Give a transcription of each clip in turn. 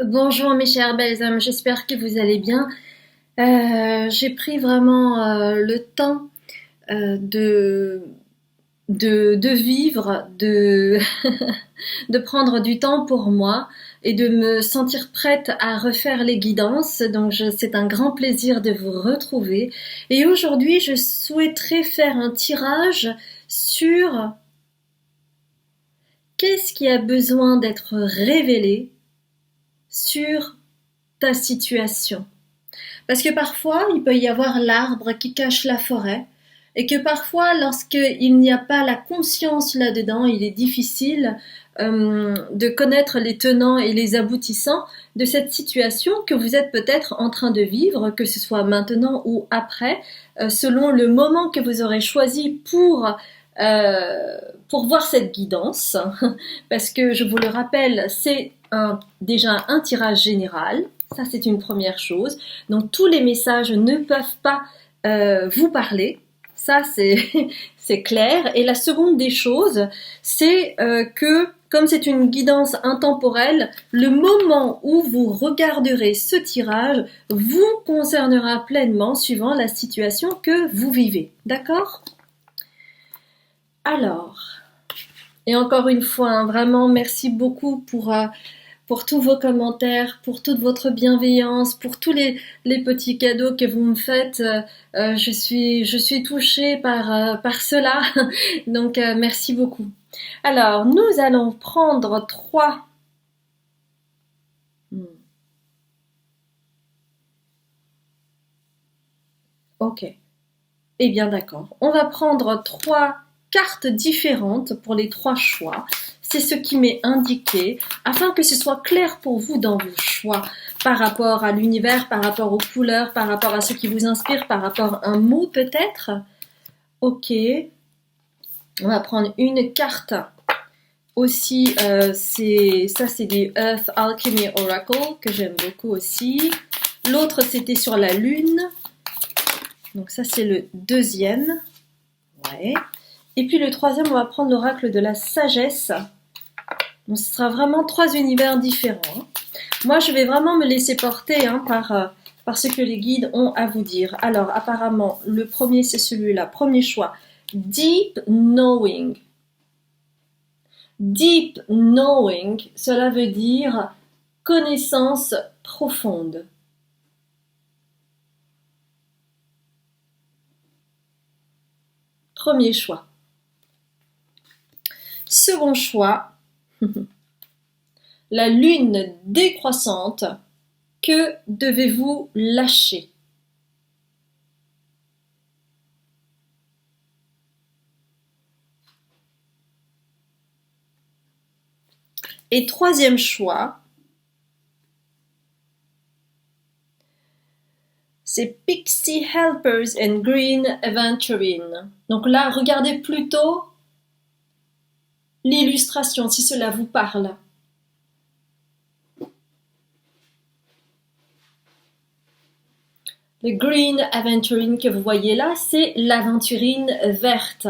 Bonjour mes chères belles âmes, j'espère que vous allez bien. J'ai pris vraiment le temps de, de vivre, de prendre du temps pour moi et de me sentir prête à refaire les guidances. Donc c'est un grand plaisir de vous retrouver. Et aujourd'hui, je souhaiterais faire un tirage sur qu'est-ce qui a besoin d'être révélé sur ta situation. Parce que parfois, il peut y avoir l'arbre qui cache la forêt, et que parfois, lorsqu'il n'y a pas la conscience là-dedans, il est difficile de connaître les tenants et les aboutissants de cette situation que vous êtes peut-être en train de vivre, que ce soit maintenant ou après, selon le moment que vous aurez choisi pour voir cette guidance. Parce que, je vous le rappelle, c'est déjà un tirage général. Ça, c'est une première chose. Donc, tous les messages ne peuvent pas vous parler. Ça, c'est clair. Et la seconde des choses, c'est que, comme c'est une guidance intemporelle, le moment où vous regarderez ce tirage vous concernera pleinement suivant la situation que vous vivez. D'accord? Alors, et encore une fois, hein, vraiment, merci beaucoup pour tous vos commentaires, pour toute votre bienveillance, pour tous les petits cadeaux que vous me faites. Je suis touchée par cela. Donc, merci beaucoup. Alors, nous allons prendre trois. Ok. Eh bien, d'accord. On va prendre trois cartes différentes pour les trois choix. C'est ce qui m'est indiqué afin que ce soit clair pour vous dans vos choix par rapport à l'univers, par rapport aux couleurs, par rapport à ce qui vous inspire, par rapport à un mot peut-être. Ok. On va prendre une carte aussi. C'est des Earth Alchemy Oracle que j'aime beaucoup aussi. L'autre c'était sur la lune. Donc ça c'est le deuxième. Ouais. Et puis le troisième, on va prendre l'oracle de la sagesse. Donc ce sera vraiment trois univers différents. Moi, je vais vraiment me laisser porter par ce que les guides ont à vous dire. Alors, apparemment, le premier, c'est celui-là. Premier choix. Deep Knowing. Deep Knowing, cela veut dire connaissance profonde. Premier choix. Second choix, la lune décroissante, que devez-vous lâcher? Et troisième choix, c'est Pixie Helpers and Green Aventurine. Donc là, regardez plutôt l'illustration, si cela vous parle. Le Green Aventurine que vous voyez là, c'est l'aventurine verte,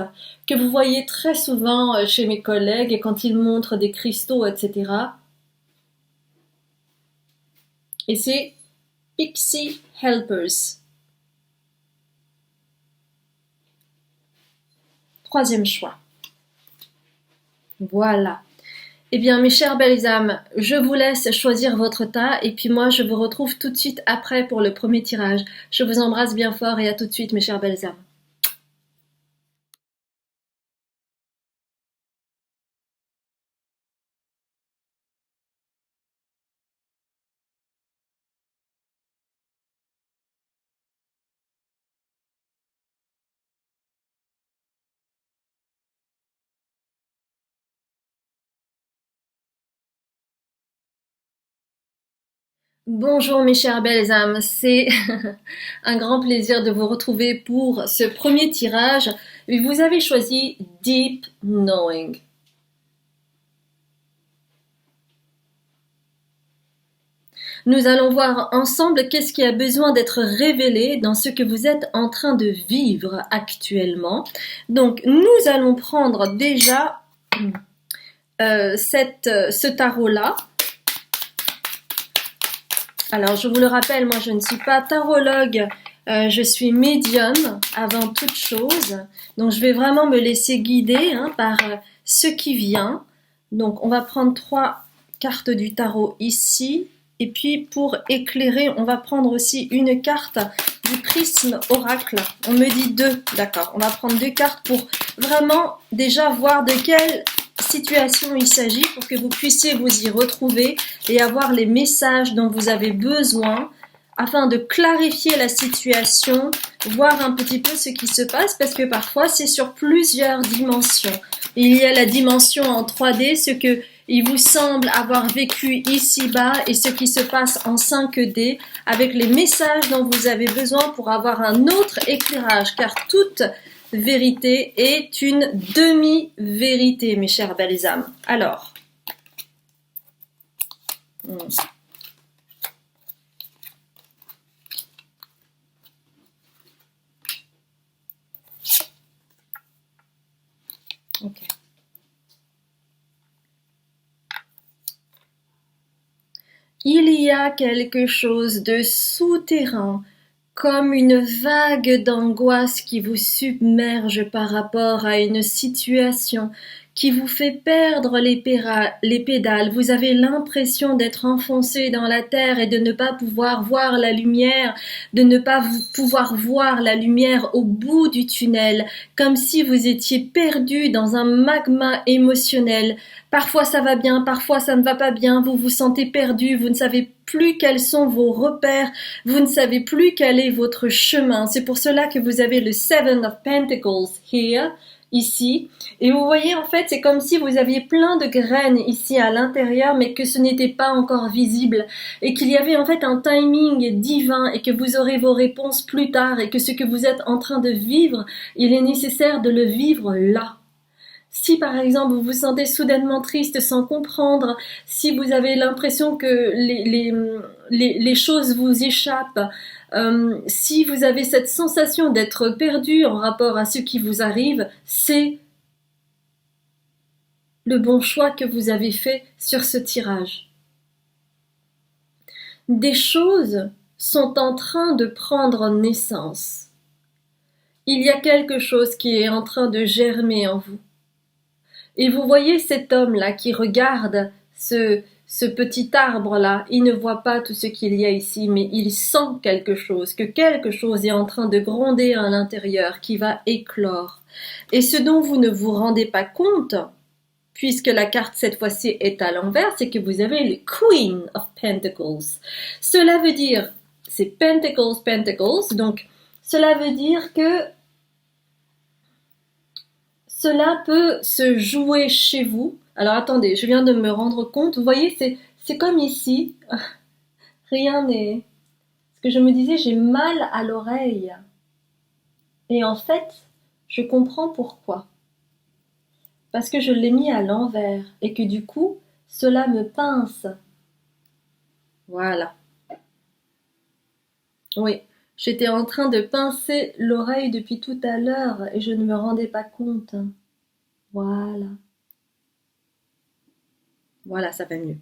que vous voyez très souvent chez mes collègues quand ils montrent des cristaux, etc. Et c'est Pixie Helpers. Troisième choix. Voilà. Eh bien, mes chères belles âmes, je vous laisse choisir votre tas et puis moi, je vous retrouve tout de suite après pour le premier tirage. Je vous embrasse bien fort et à tout de suite, mes chères belles âmes. Bonjour mes chères belles âmes, c'est un grand plaisir de vous retrouver pour ce premier tirage. Vous avez choisi Deep Knowing. Nous allons voir ensemble qu'est-ce qui a besoin d'être révélé dans ce que vous êtes en train de vivre actuellement. Donc nous allons prendre déjà ce tarot-là. Alors, je vous le rappelle, moi, je ne suis pas tarologue, je suis médium avant toute chose. Donc, je vais vraiment me laisser guider par ce qui vient. Donc, on va prendre 3 cartes du tarot ici. Et puis, pour éclairer, on va prendre aussi une carte du prisme oracle. On me dit 2, d'accord. On va prendre 2 cartes pour vraiment déjà voir de quelle situation il s'agit pour que vous puissiez vous y retrouver et avoir les messages dont vous avez besoin afin de clarifier la situation, voir un petit peu ce qui se passe parce que parfois c'est sur plusieurs dimensions. Il y a la dimension en 3D, ce que il vous semble avoir vécu ici-bas et ce qui se passe en 5D avec les messages dont vous avez besoin pour avoir un autre éclairage car toute vérité est une demi-vérité, mes chères belles âmes. Alors, ok. Il y a quelque chose de souterrain, comme une vague d'angoisse qui vous submerge par rapport à une situation qui vous fait perdre les pédales. Vous avez l'impression d'être enfoncé dans la terre et de ne pas pouvoir voir la lumière, de ne pas pouvoir voir la lumière au bout du tunnel, comme si vous étiez perdu dans un magma émotionnel. Parfois ça va bien, parfois ça ne va pas bien, vous vous sentez perdu, vous ne savez plus quels sont vos repères, vous ne savez plus quel est votre chemin. C'est pour cela que vous avez le Seven of Pentacles here, ici. Et vous voyez, en fait, c'est comme si vous aviez plein de graines ici à l'intérieur, mais que ce n'était pas encore visible. Et qu'il y avait en fait un timing divin et que vous aurez vos réponses plus tard et que ce que vous êtes en train de vivre, il est nécessaire de le vivre là. Si par exemple vous vous sentez soudainement triste sans comprendre, si vous avez l'impression que les choses vous échappent, si vous avez cette sensation d'être perdu en rapport à ce qui vous arrive, c'est le bon choix que vous avez fait sur ce tirage. Des choses sont en train de prendre naissance. Il y a quelque chose qui est en train de germer en vous. Et vous voyez cet homme-là qui regarde ce petit arbre-là, il ne voit pas tout ce qu'il y a ici, mais il sent quelque chose, que quelque chose est en train de gronder à l'intérieur, qui va éclore. Et ce dont vous ne vous rendez pas compte, puisque la carte cette fois-ci est à l'envers, c'est que vous avez le Queen of Pentacles. Cela veut dire, c'est Pentacles, Pentacles, donc cela veut dire que cela peut se jouer chez vous. Alors attendez, je viens de me rendre compte. Vous voyez, c'est comme ici. Rien n'est... Ce que je me disais, j'ai mal à l'oreille. Et en fait, je comprends pourquoi. Parce que je l'ai mis à l'envers. Et que du coup, cela me pince. Voilà. Oui. J'étais en train de pincer l'oreille depuis tout à l'heure et je ne me rendais pas compte. Voilà. Voilà, ça va mieux.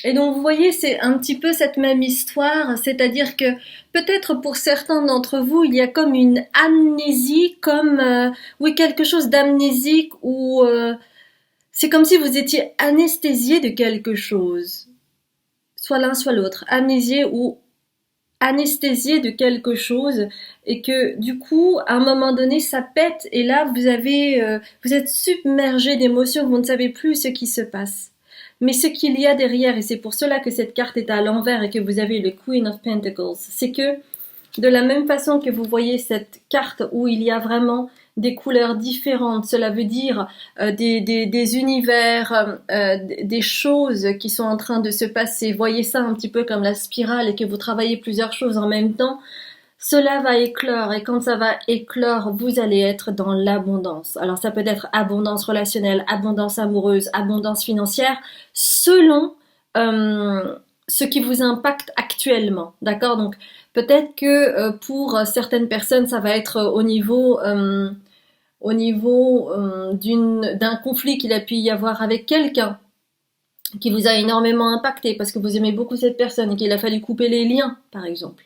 Et donc vous voyez, c'est un petit peu cette même histoire, c'est-à-dire que peut-être pour certains d'entre vous, il y a comme une amnésie, comme oui quelque chose d'amnésique ou c'est comme si vous étiez anesthésié de quelque chose, soit l'un soit l'autre, amnésié ou anesthésié de quelque chose et que du coup à un moment donné ça pète et là vous êtes submergé d'émotions, vous ne savez plus ce qui se passe. Mais ce qu'il y a derrière, et c'est pour cela que cette carte est à l'envers et que vous avez le Queen of Pentacles, c'est que de la même façon que vous voyez cette carte où il y a vraiment des couleurs différentes, cela veut dire des univers, des choses qui sont en train de se passer. Voyez ça un petit peu comme la spirale et que vous travaillez plusieurs choses en même temps. Cela va éclore et quand ça va éclore, vous allez être dans l'abondance. Alors ça peut être abondance relationnelle, abondance amoureuse, abondance financière, selon ce qui vous impacte actuellement. D'accord ? Donc peut-être que pour certaines personnes, ça va être au niveau d'un conflit qu'il a pu y avoir avec quelqu'un. qui vous a énormément impacté parce que vous aimez beaucoup cette personne et qu'il a fallu couper les liens, par exemple.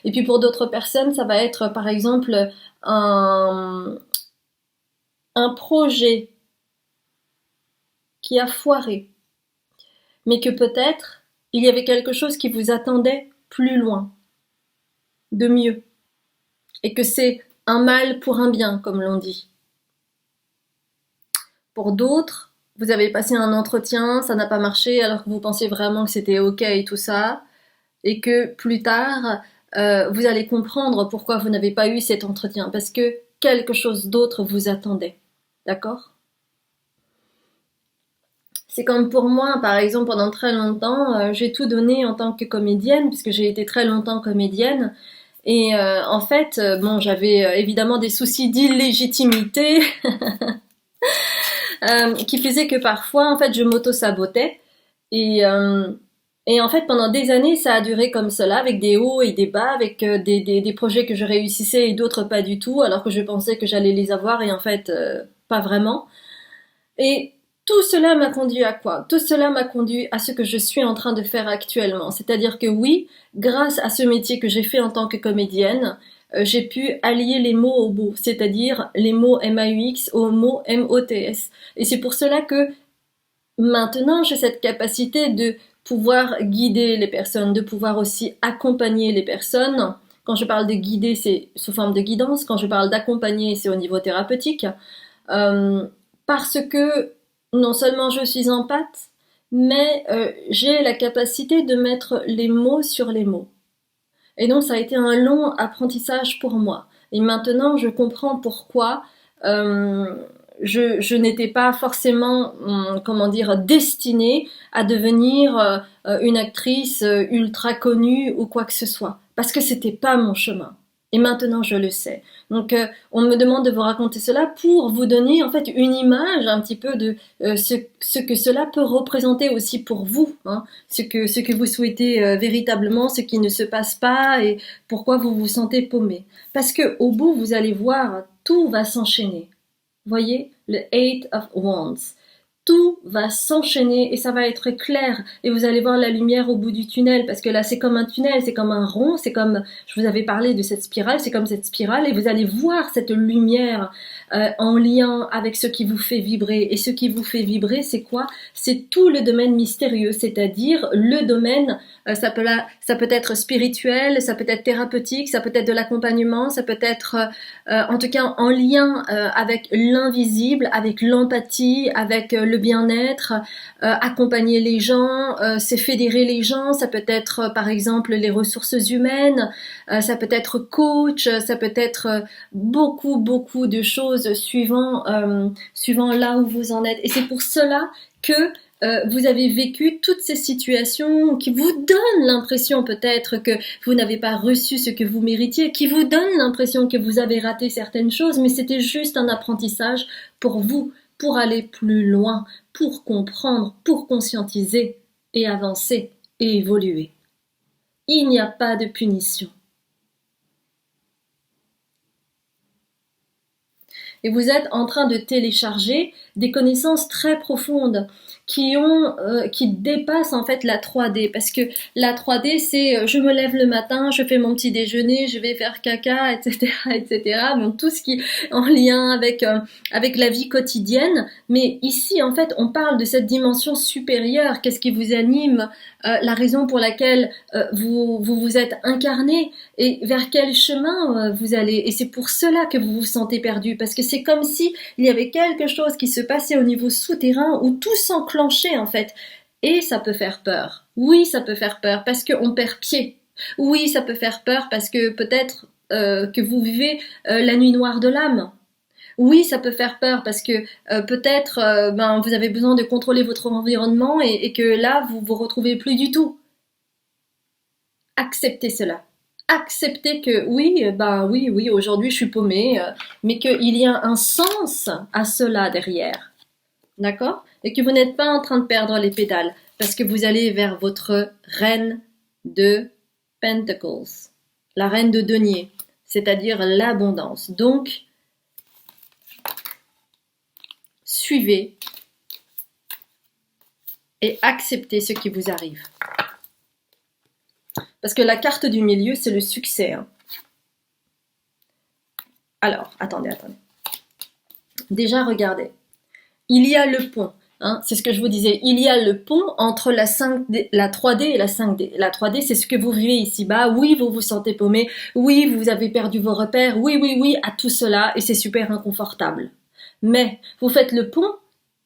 Et puis pour d'autres personnes, ça va être par exemple un, un projet qui a foiré, mais que peut-être il y avait quelque chose qui vous attendait plus loin, de mieux, et que c'est un mal pour un bien, comme l'on dit. Pour d'autres, vous avez passé un entretien, ça n'a pas marché alors que vous pensiez vraiment que c'était ok et tout ça, et que plus tard, vous allez comprendre pourquoi vous n'avez pas eu cet entretien, parce que quelque chose d'autre vous attendait. D'accord? C'est comme pour moi, par exemple, pendant très longtemps, j'ai tout donné en tant que comédienne, puisque j'ai été très longtemps comédienne. Et en fait, bon, j'avais évidemment des soucis d'illégitimité qui faisaient que parfois, en fait, je m'auto-sabotais. Et, euh, et en fait, pendant des années, ça a duré comme cela, avec des hauts et des bas, avec des projets que je réussissais et d'autres pas du tout, alors que je pensais que j'allais les avoir et en fait, pas vraiment. Et tout cela m'a conduit à quoi? Tout cela m'a conduit à ce que je suis en train de faire actuellement. C'est-à-dire que oui, grâce à ce métier que j'ai fait en tant que comédienne, j'ai pu allier les mots au bout, c'est-à-dire les mots MAUX aux mots MOTS. Et c'est pour cela que maintenant j'ai cette capacité de pouvoir guider les personnes, de pouvoir aussi accompagner les personnes. Quand je parle de guider, c'est sous forme de guidance. Quand je parle d'accompagner, c'est au niveau thérapeutique. Euh, Parce que non seulement je suis empathe, mais j'ai la capacité de mettre les mots sur les mots. Et donc ça a été un long apprentissage pour moi. Et maintenant je comprends pourquoi euh, je n'étais pas forcément, comment dire, destinée à devenir une actrice ultra connue ou quoi que ce soit. Parce que c'était pas mon chemin. Et maintenant je le sais. Donc on me demande de vous raconter cela pour vous donner en fait une image un petit peu de ce que cela peut représenter aussi pour vous, hein, ce que vous souhaitez véritablement, ce qui ne se passe pas et pourquoi vous vous sentez paumé. Parce que au bout vous allez voir, tout va s'enchaîner. Voyez, le Eight of Wands. Tout va s'enchaîner et ça va être clair et vous allez voir la lumière au bout du tunnel parce que là c'est comme un tunnel, c'est comme un rond, c'est comme, je vous avais parlé de cette spirale, c'est comme cette spirale et vous allez voir cette lumière en lien avec ce qui vous fait vibrer. Et ce qui vous fait vibrer, c'est quoi? C'est tout le domaine mystérieux, c'est-à-dire le domaine, ça peut être spirituel, ça peut être thérapeutique, ça peut être de l'accompagnement, ça peut être en tout cas en lien avec l'invisible, avec l'empathie, avec le bien-être, accompagner les gens, c'est fédérer les gens, ça peut être par exemple les ressources humaines, ça peut être coach, ça peut être beaucoup de choses suivant là où vous en êtes. Et c'est pour cela que vous avez vécu toutes ces situations qui vous donnent l'impression peut-être que vous n'avez pas reçu ce que vous méritiez, qui vous donnent l'impression que vous avez raté certaines choses, mais c'était juste un apprentissage pour vous, pour aller plus loin, pour comprendre, pour conscientiser et avancer et évoluer. Il n'y a pas de punition. Et vous êtes en train de télécharger des connaissances très profondes qui dépassent en fait la 3D parce que la 3D c'est je me lève le matin, je fais mon petit déjeuner, je vais faire caca, etc., etc. Bon, tout ce qui est en lien avec la vie quotidienne. Mais ici en fait on parle de cette dimension supérieure. Qu'est-ce qui vous anime, la raison pour laquelle vous êtes incarné et vers quel chemin vous allez. Et c'est pour cela que vous vous sentez perdu parce que c'est comme si il y avait quelque chose qui se passait au niveau souterrain où tout s'enclenchait en fait. Et ça peut faire peur. Oui, ça peut faire peur parce qu'on perd pied. Oui, ça peut faire peur parce que peut-être que vous vivez la nuit noire de l'âme. Oui, ça peut faire peur parce que peut-être vous avez besoin de contrôler votre environnement et que là, vous vous retrouvez plus du tout. Acceptez cela. Acceptez que oui, aujourd'hui je suis paumée, mais qu'il y a un sens à cela derrière. D'accord? Et que vous n'êtes pas en train de perdre les pédales parce que vous allez vers votre reine de Pentacles, la reine de denier, c'est-à-dire l'abondance. Donc, suivez et accepter ce qui vous arrive. Parce que la carte du milieu, c'est le succès. Hein. Alors, attendez. Déjà, regardez. Il y a le pont. Hein, c'est ce que je vous disais. Il y a le pont entre la 5D, la 3D et la 5D. La 3D, c'est ce que vous vivez ici-bas. Oui, vous vous sentez paumé. Oui, vous avez perdu vos repères. Oui, à tout cela. Et c'est super inconfortable. Mais vous faites le pont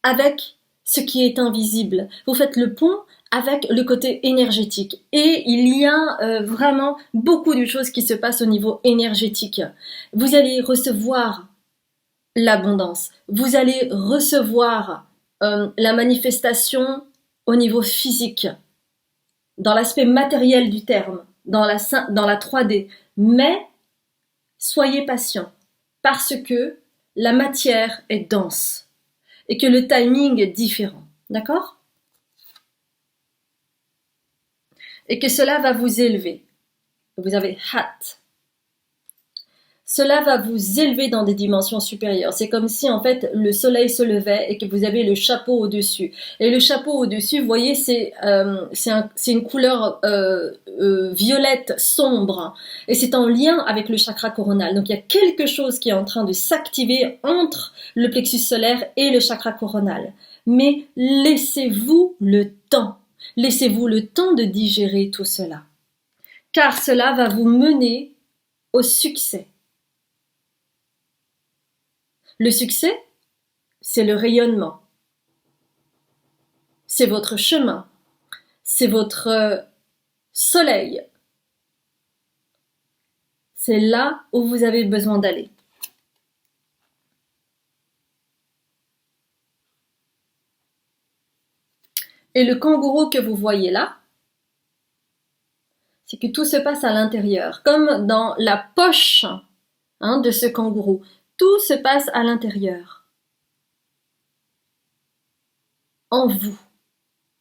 avec ce qui est invisible. Vous faites le pont avec le côté énergétique. Et il y a vraiment beaucoup de choses qui se passent au niveau énergétique. Vous allez recevoir l'abondance. Vous allez recevoir la manifestation au niveau physique, dans l'aspect matériel du terme, dans la 3D. Mais soyez patient, parce que la matière est dense et que le timing est différent. D'accord ? Et que cela va vous élever. Vous avez hâte. Cela va vous élever dans des dimensions supérieures. C'est comme si en fait le soleil se levait et que vous avez le chapeau au-dessus. Et le chapeau au-dessus, vous voyez, c'est une couleur violette sombre. Et c'est en lien avec le chakra coronal. Donc il y a quelque chose qui est en train de s'activer entre le plexus solaire et le chakra coronal. Mais laissez-vous le temps. Laissez-vous le temps de digérer tout cela. Car cela va vous mener au succès. Le succès, c'est le rayonnement. C'est votre chemin. C'est votre soleil. C'est là où vous avez besoin d'aller. Et le kangourou que vous voyez là, c'est que tout se passe à l'intérieur, comme dans la poche de ce kangourou. Tout se passe à l'intérieur. En vous.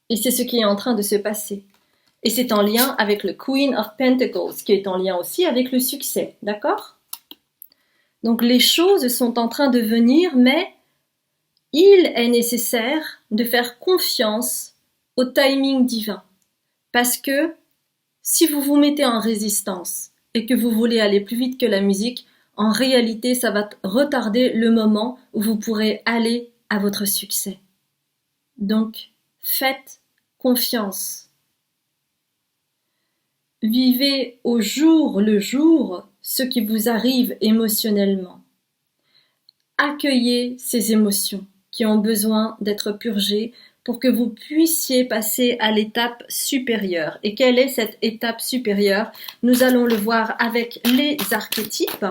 Et c'est ce qui est en train de se passer. Et c'est en lien avec le Queen of Pentacles, qui est en lien aussi avec le succès. D'accord ? Donc les choses sont en train de venir, mais il est nécessaire de faire confiance au timing divin. Parce que si vous vous mettez en résistance et que vous voulez aller plus vite que la musique, en réalité, ça va retarder le moment où vous pourrez aller à votre succès. Donc, faites confiance. Vivez au jour le jour ce qui vous arrive émotionnellement. Accueillez ces émotions qui ont besoin d'être purgées pour que vous puissiez passer à l'étape supérieure. Et quelle est cette étape supérieure ? Nous allons le voir avec les archétypes.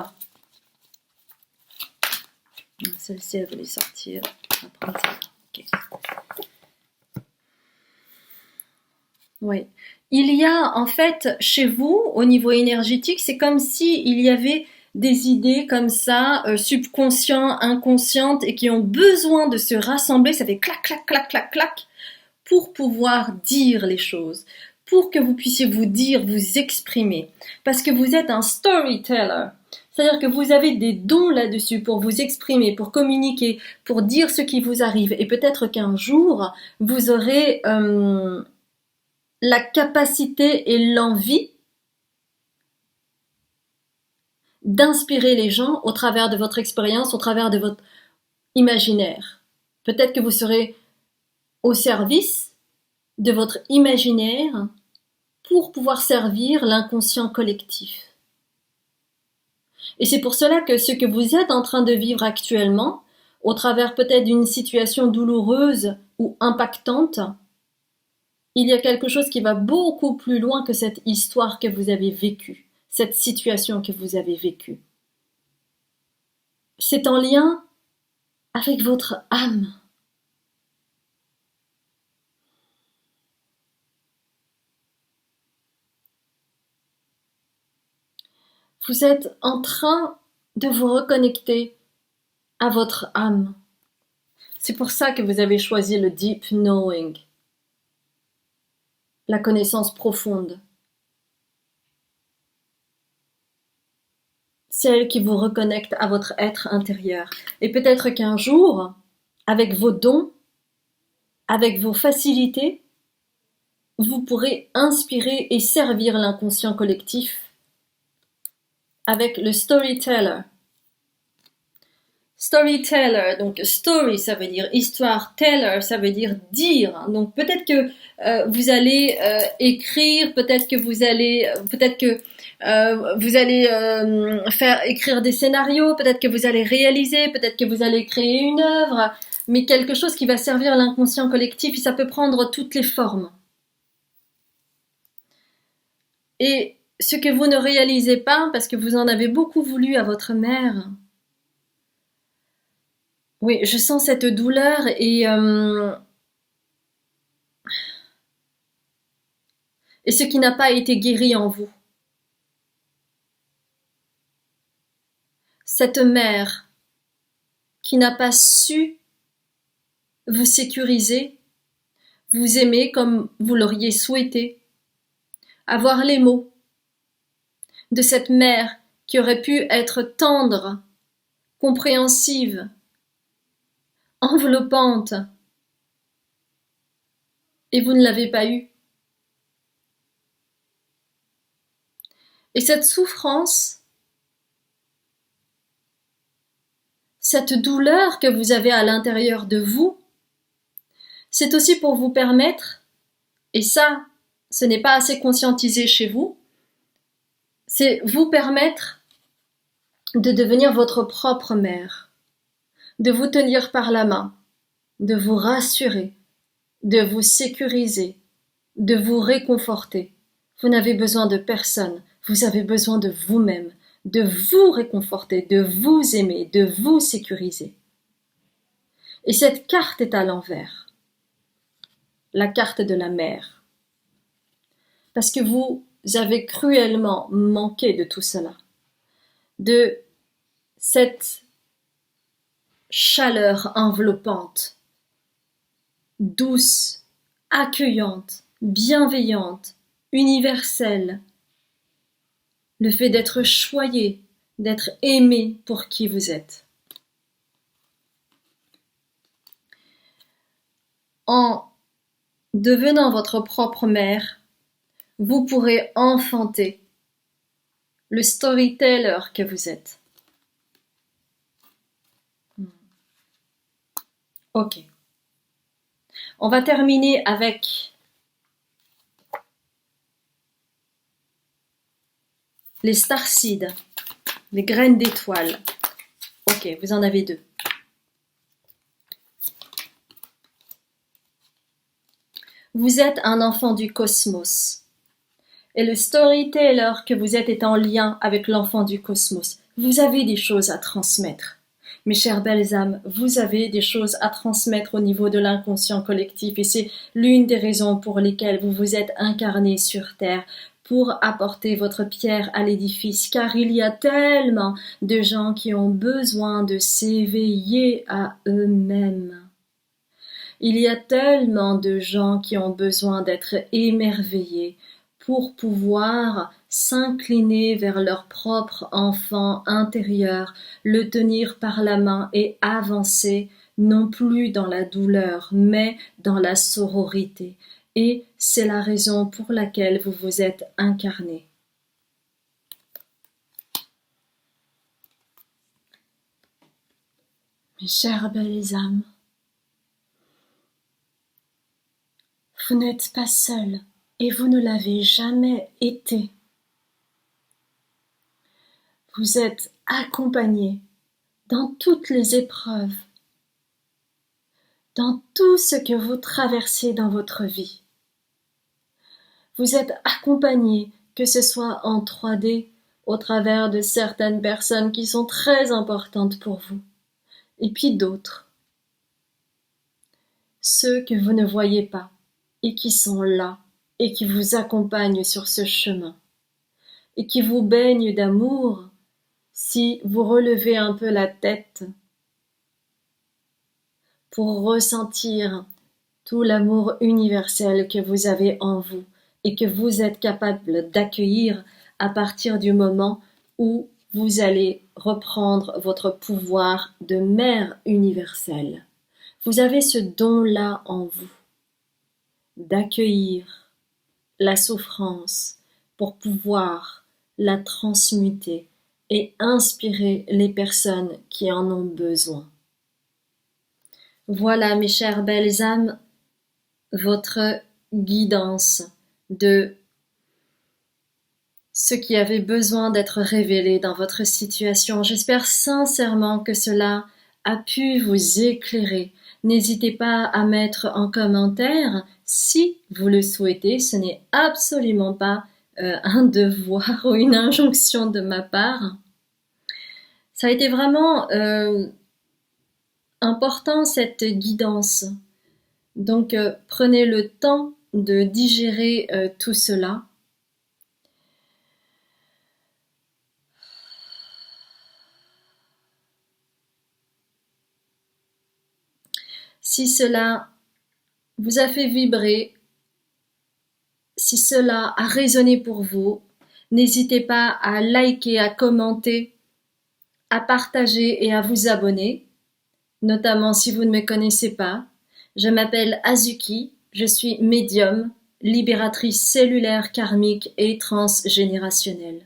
Celle-ci, elle voulait sortir. On va prendre ça. Okay. Oui. Il y a en fait chez vous, au niveau énergétique, c'est comme si il y avait des idées comme ça, subconscientes, inconscientes, et qui ont besoin de se rassembler. Ça fait clac, clac, clac, clac, clac, pour pouvoir dire les choses, pour que vous puissiez vous dire, vous exprimer. Parce que vous êtes un storyteller. C'est-à-dire que vous avez des dons là-dessus pour vous exprimer, pour communiquer, pour dire ce qui vous arrive. Et peut-être qu'un jour, vous aurez la capacité et l'envie d'inspirer les gens au travers de votre expérience, au travers de votre imaginaire. Peut-être que vous serez au service de votre imaginaire pour pouvoir servir l'inconscient collectif. Et c'est pour cela que ce que vous êtes en train de vivre actuellement, au travers peut-être d'une situation douloureuse ou impactante, il y a quelque chose qui va beaucoup plus loin que cette histoire que vous avez vécue, cette situation que vous avez vécue. C'est en lien avec votre âme. Vous êtes en train de vous reconnecter à votre âme. C'est pour ça que vous avez choisi le deep knowing, la connaissance profonde. C'est elle qui vous reconnecte à votre être intérieur. Et peut-être qu'un jour, avec vos dons, avec vos facilités, vous pourrez inspirer et servir l'inconscient collectif avec le storyteller. Storyteller, donc story ça veut dire histoire, teller ça veut dire dire. Donc peut-être que vous allez écrire, peut-être que vous allez faire écrire des scénarios, peut-être que vous allez réaliser, peut-être que vous allez créer une œuvre, mais quelque chose qui va servir l'inconscient collectif et ça peut prendre toutes les formes. Et ce que vous ne réalisez pas, parce que vous en avez beaucoup voulu à votre mère, oui, je sens cette douleur et ce qui n'a pas été guéri en vous. Cette mère qui n'a pas su vous sécuriser, vous aimer comme vous l'auriez souhaité, avoir les mots de cette mère qui aurait pu être tendre, compréhensive, enveloppante, et vous ne l'avez pas eue. Et cette souffrance, cette douleur que vous avez à l'intérieur de vous, c'est aussi pour vous permettre, et ça, ce n'est pas assez conscientisé chez vous, c'est vous permettre de devenir votre propre mère, de vous tenir par la main, de vous rassurer, de vous sécuriser, de vous réconforter. Vous n'avez besoin de personne, vous avez besoin de vous-même, de vous réconforter, de vous aimer, de vous sécuriser. Et cette carte est à l'envers, la carte de la mère. Parce que vous avez cruellement manqué de tout cela, de cette chaleur enveloppante, douce, accueillante, bienveillante, universelle, le fait d'être choyé, d'être aimé pour qui vous êtes. En devenant votre propre mère, vous pourrez enfanter le storyteller que vous êtes. Ok. On va terminer avec les starseeds, les graines d'étoiles. Ok, vous en avez 2. Vous êtes un enfant du cosmos. Et le storyteller que vous êtes est en lien avec l'enfant du cosmos. Vous avez des choses à transmettre. Mes chères belles âmes, vous avez des choses à transmettre au niveau de l'inconscient collectif et c'est l'une des raisons pour lesquelles vous vous êtes incarnés sur Terre, pour apporter votre pierre à l'édifice, car il y a tellement de gens qui ont besoin de s'éveiller à eux-mêmes. Il y a tellement de gens qui ont besoin d'être émerveillés pour pouvoir s'incliner vers leur propre enfant intérieur, le tenir par la main et avancer, non plus dans la douleur, mais dans la sororité. Et c'est la raison pour laquelle vous vous êtes incarnés. Mes chères belles âmes, vous n'êtes pas seuls et vous ne l'avez jamais été. Vous êtes accompagnés dans toutes les épreuves, dans tout ce que vous traversez dans votre vie. Vous êtes accompagnés, que ce soit en 3D, au travers de certaines personnes qui sont très importantes pour vous, et puis d'autres, ceux que vous ne voyez pas, et qui sont là, et qui vous accompagnent sur ce chemin, et qui vous baignent d'amour si vous relevez un peu la tête pour ressentir tout l'amour universel que vous avez en vous et que vous êtes capable d'accueillir à partir du moment où vous allez reprendre votre pouvoir de mère universelle. Vous avez ce don-là en vous. d'accueillir la souffrance pour pouvoir la transmuter et inspirer les personnes qui en ont besoin. Voilà, mes chères belles âmes, votre guidance de ce qui avait besoin d'être révélé dans votre situation. J'espère sincèrement que cela a pu vous éclairer. N'hésitez pas à mettre en commentaire si vous le souhaitez. Ce n'est absolument pas un devoir ou une injonction de ma part. Ça a été vraiment important, cette guidance. Donc prenez le temps de digérer tout cela. Si cela vous a fait vibrer, si cela a résonné pour vous, n'hésitez pas à liker, à commenter, à partager et à vous abonner, notamment si vous ne me connaissez pas. Je m'appelle Azuki, je suis médium, libératrice cellulaire karmique et transgénérationnelle.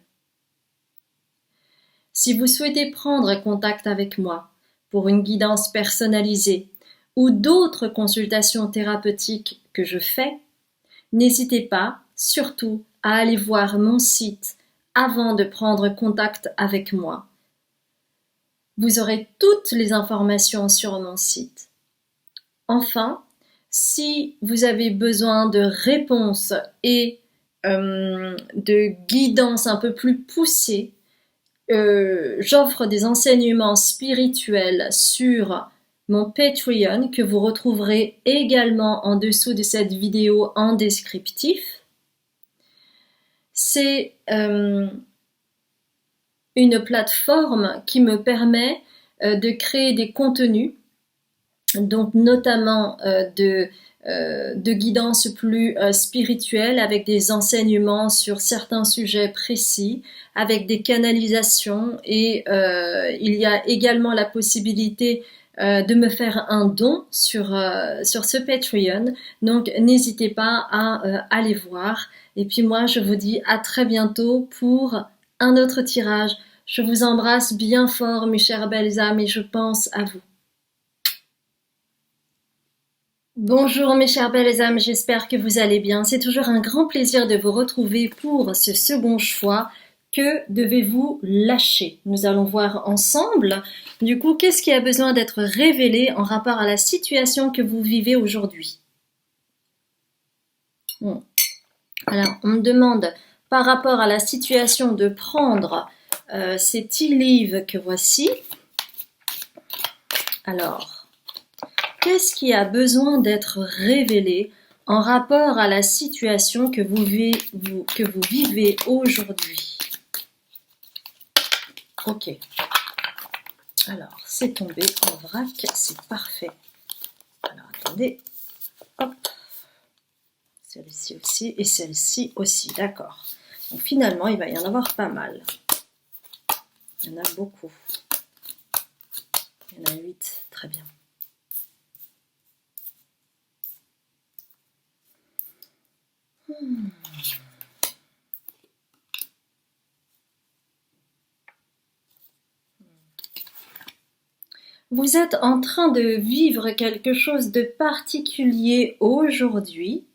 Si vous souhaitez prendre contact avec moi pour une guidance personnalisée ou d'autres consultations thérapeutiques que je fais, n'hésitez pas, surtout, à aller voir mon site avant de prendre contact avec moi. Vous aurez toutes les informations sur mon site. Enfin, si vous avez besoin de réponses et de guidance un peu plus poussée, j'offre des enseignements spirituels sur mon Patreon que vous retrouverez également en dessous de cette vidéo en descriptif. C'est une plateforme qui me permet de créer des contenus, donc notamment de guidance plus spirituelle avec des enseignements sur certains sujets précis, avec des canalisations et il y a également la possibilité de me faire un don sur ce Patreon. Donc n'hésitez pas à aller voir. Et puis moi je vous dis à très bientôt pour un autre tirage. Je vous embrasse bien fort mes chères belles âmes et je pense à vous. Bonjour mes chères belles âmes, j'espère que vous allez bien. C'est toujours un grand plaisir de vous retrouver pour ce second choix. Que devez-vous lâcher? Nous allons voir ensemble, du coup, qu'est-ce qui a besoin d'être révélé en rapport à la situation que vous vivez aujourd'hui. Alors, on me demande, par rapport à la situation, de prendre ces tea leaves que voici. Alors, qu'est-ce qui a besoin d'être révélé en rapport à la situation que vous vivez aujourd'hui? Ok. Alors, c'est tombé en vrac, c'est parfait. Alors, attendez. Hop. Celle-ci aussi et celle-ci aussi, d'accord. Donc, finalement, il va y en avoir pas mal. Il y en a beaucoup. Il y en a 8, très bien. Vous êtes en train de vivre quelque chose de particulier aujourd'hui.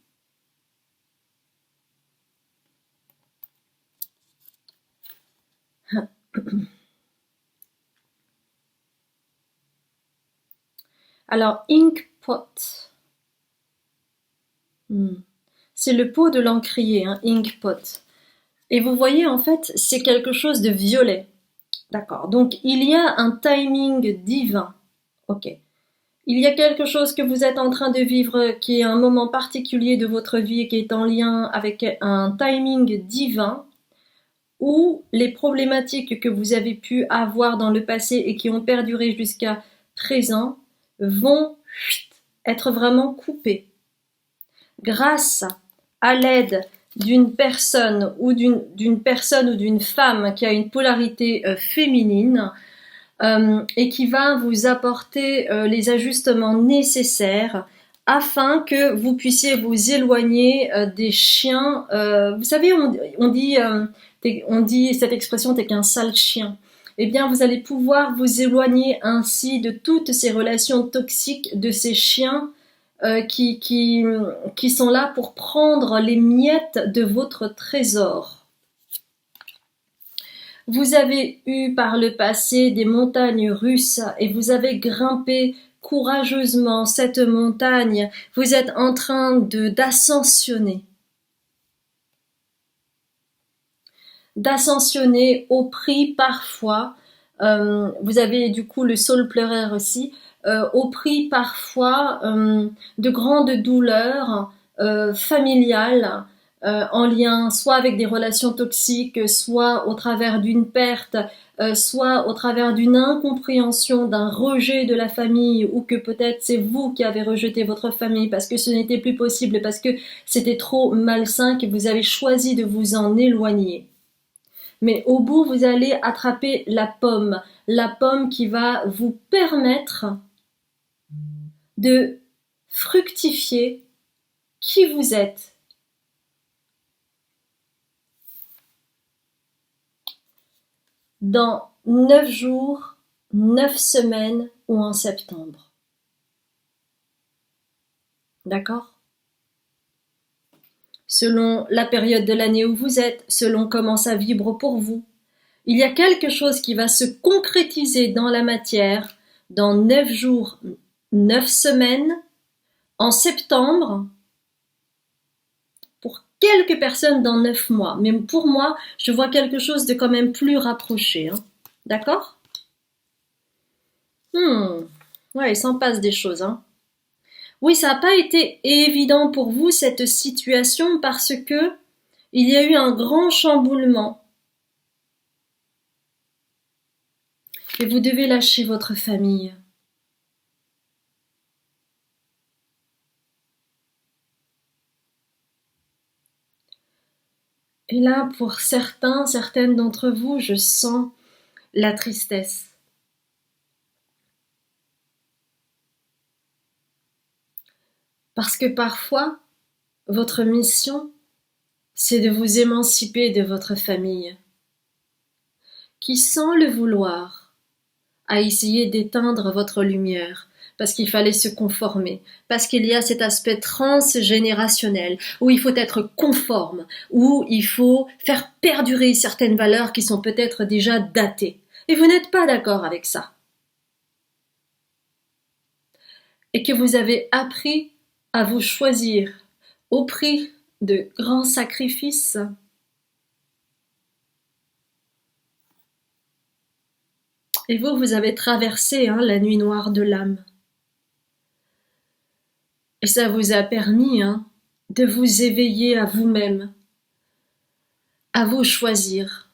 Alors, ink pot. C'est le pot de l'encrier, hein, ink pot. Et vous voyez, en fait, c'est quelque chose de violet. D'accord, donc il y a un timing divin. Ok. Il y a quelque chose que vous êtes en train de vivre qui est un moment particulier de votre vie et qui est en lien avec un timing divin où les problématiques que vous avez pu avoir dans le passé et qui ont perduré jusqu'à présent vont être vraiment coupées. Grâce à l'aide d'une personne ou d'une femme qui a une polarité féminine et qui va vous apporter les ajustements nécessaires afin que vous puissiez vous éloigner des chiens. Vous savez, on dit cette expression, t'es qu'un sale chien. Eh bien, vous allez pouvoir vous éloigner ainsi de toutes ces relations toxiques, de ces chiens qui sont là pour prendre les miettes de votre trésor. Vous avez eu par le passé des montagnes russes et vous avez grimpé courageusement cette montagne. Vous êtes en train d'ascensionner. D'ascensionner au prix parfois, vous avez du coup le saule pleureur aussi, au prix parfois de grandes douleurs familiales, en lien soit avec des relations toxiques, soit au travers d'une perte, soit au travers d'une incompréhension, d'un rejet de la famille, ou que peut-être c'est vous qui avez rejeté votre famille parce que ce n'était plus possible, parce que c'était trop malsain, que vous avez choisi de vous en éloigner. Mais au bout, vous allez attraper la pomme qui va vous permettre de fructifier qui vous êtes. Dans 9 jours, 9 semaines ou en septembre. D'accord ? Selon la période de l'année où vous êtes, selon comment ça vibre pour vous. Il y a quelque chose qui va se concrétiser dans la matière dans 9 jours, 9 semaines, en septembre, pour quelques personnes dans 9 mois. Mais pour moi, je vois quelque chose de quand même plus rapproché. Hein. D'accord ? Ouais, il s'en passe des choses. Hein. Oui, ça n'a pas été évident pour vous, cette situation, parce que il y a eu un grand chamboulement. Et vous devez lâcher votre famille. Et là, pour certaines d'entre vous, je sens la tristesse. Parce que parfois, votre mission, c'est de vous émanciper de votre famille, qui, sans le vouloir, a essayé d'éteindre votre lumière, parce qu'il fallait se conformer, parce qu'il y a cet aspect transgénérationnel, où il faut être conforme, où il faut faire perdurer certaines valeurs qui sont peut-être déjà datées. Et vous n'êtes pas d'accord avec ça. Et que vous avez appris à vous choisir au prix de grands sacrifices. Et vous avez traversé la nuit noire de l'âme. Et ça vous a permis de vous éveiller à vous-même, à vous choisir.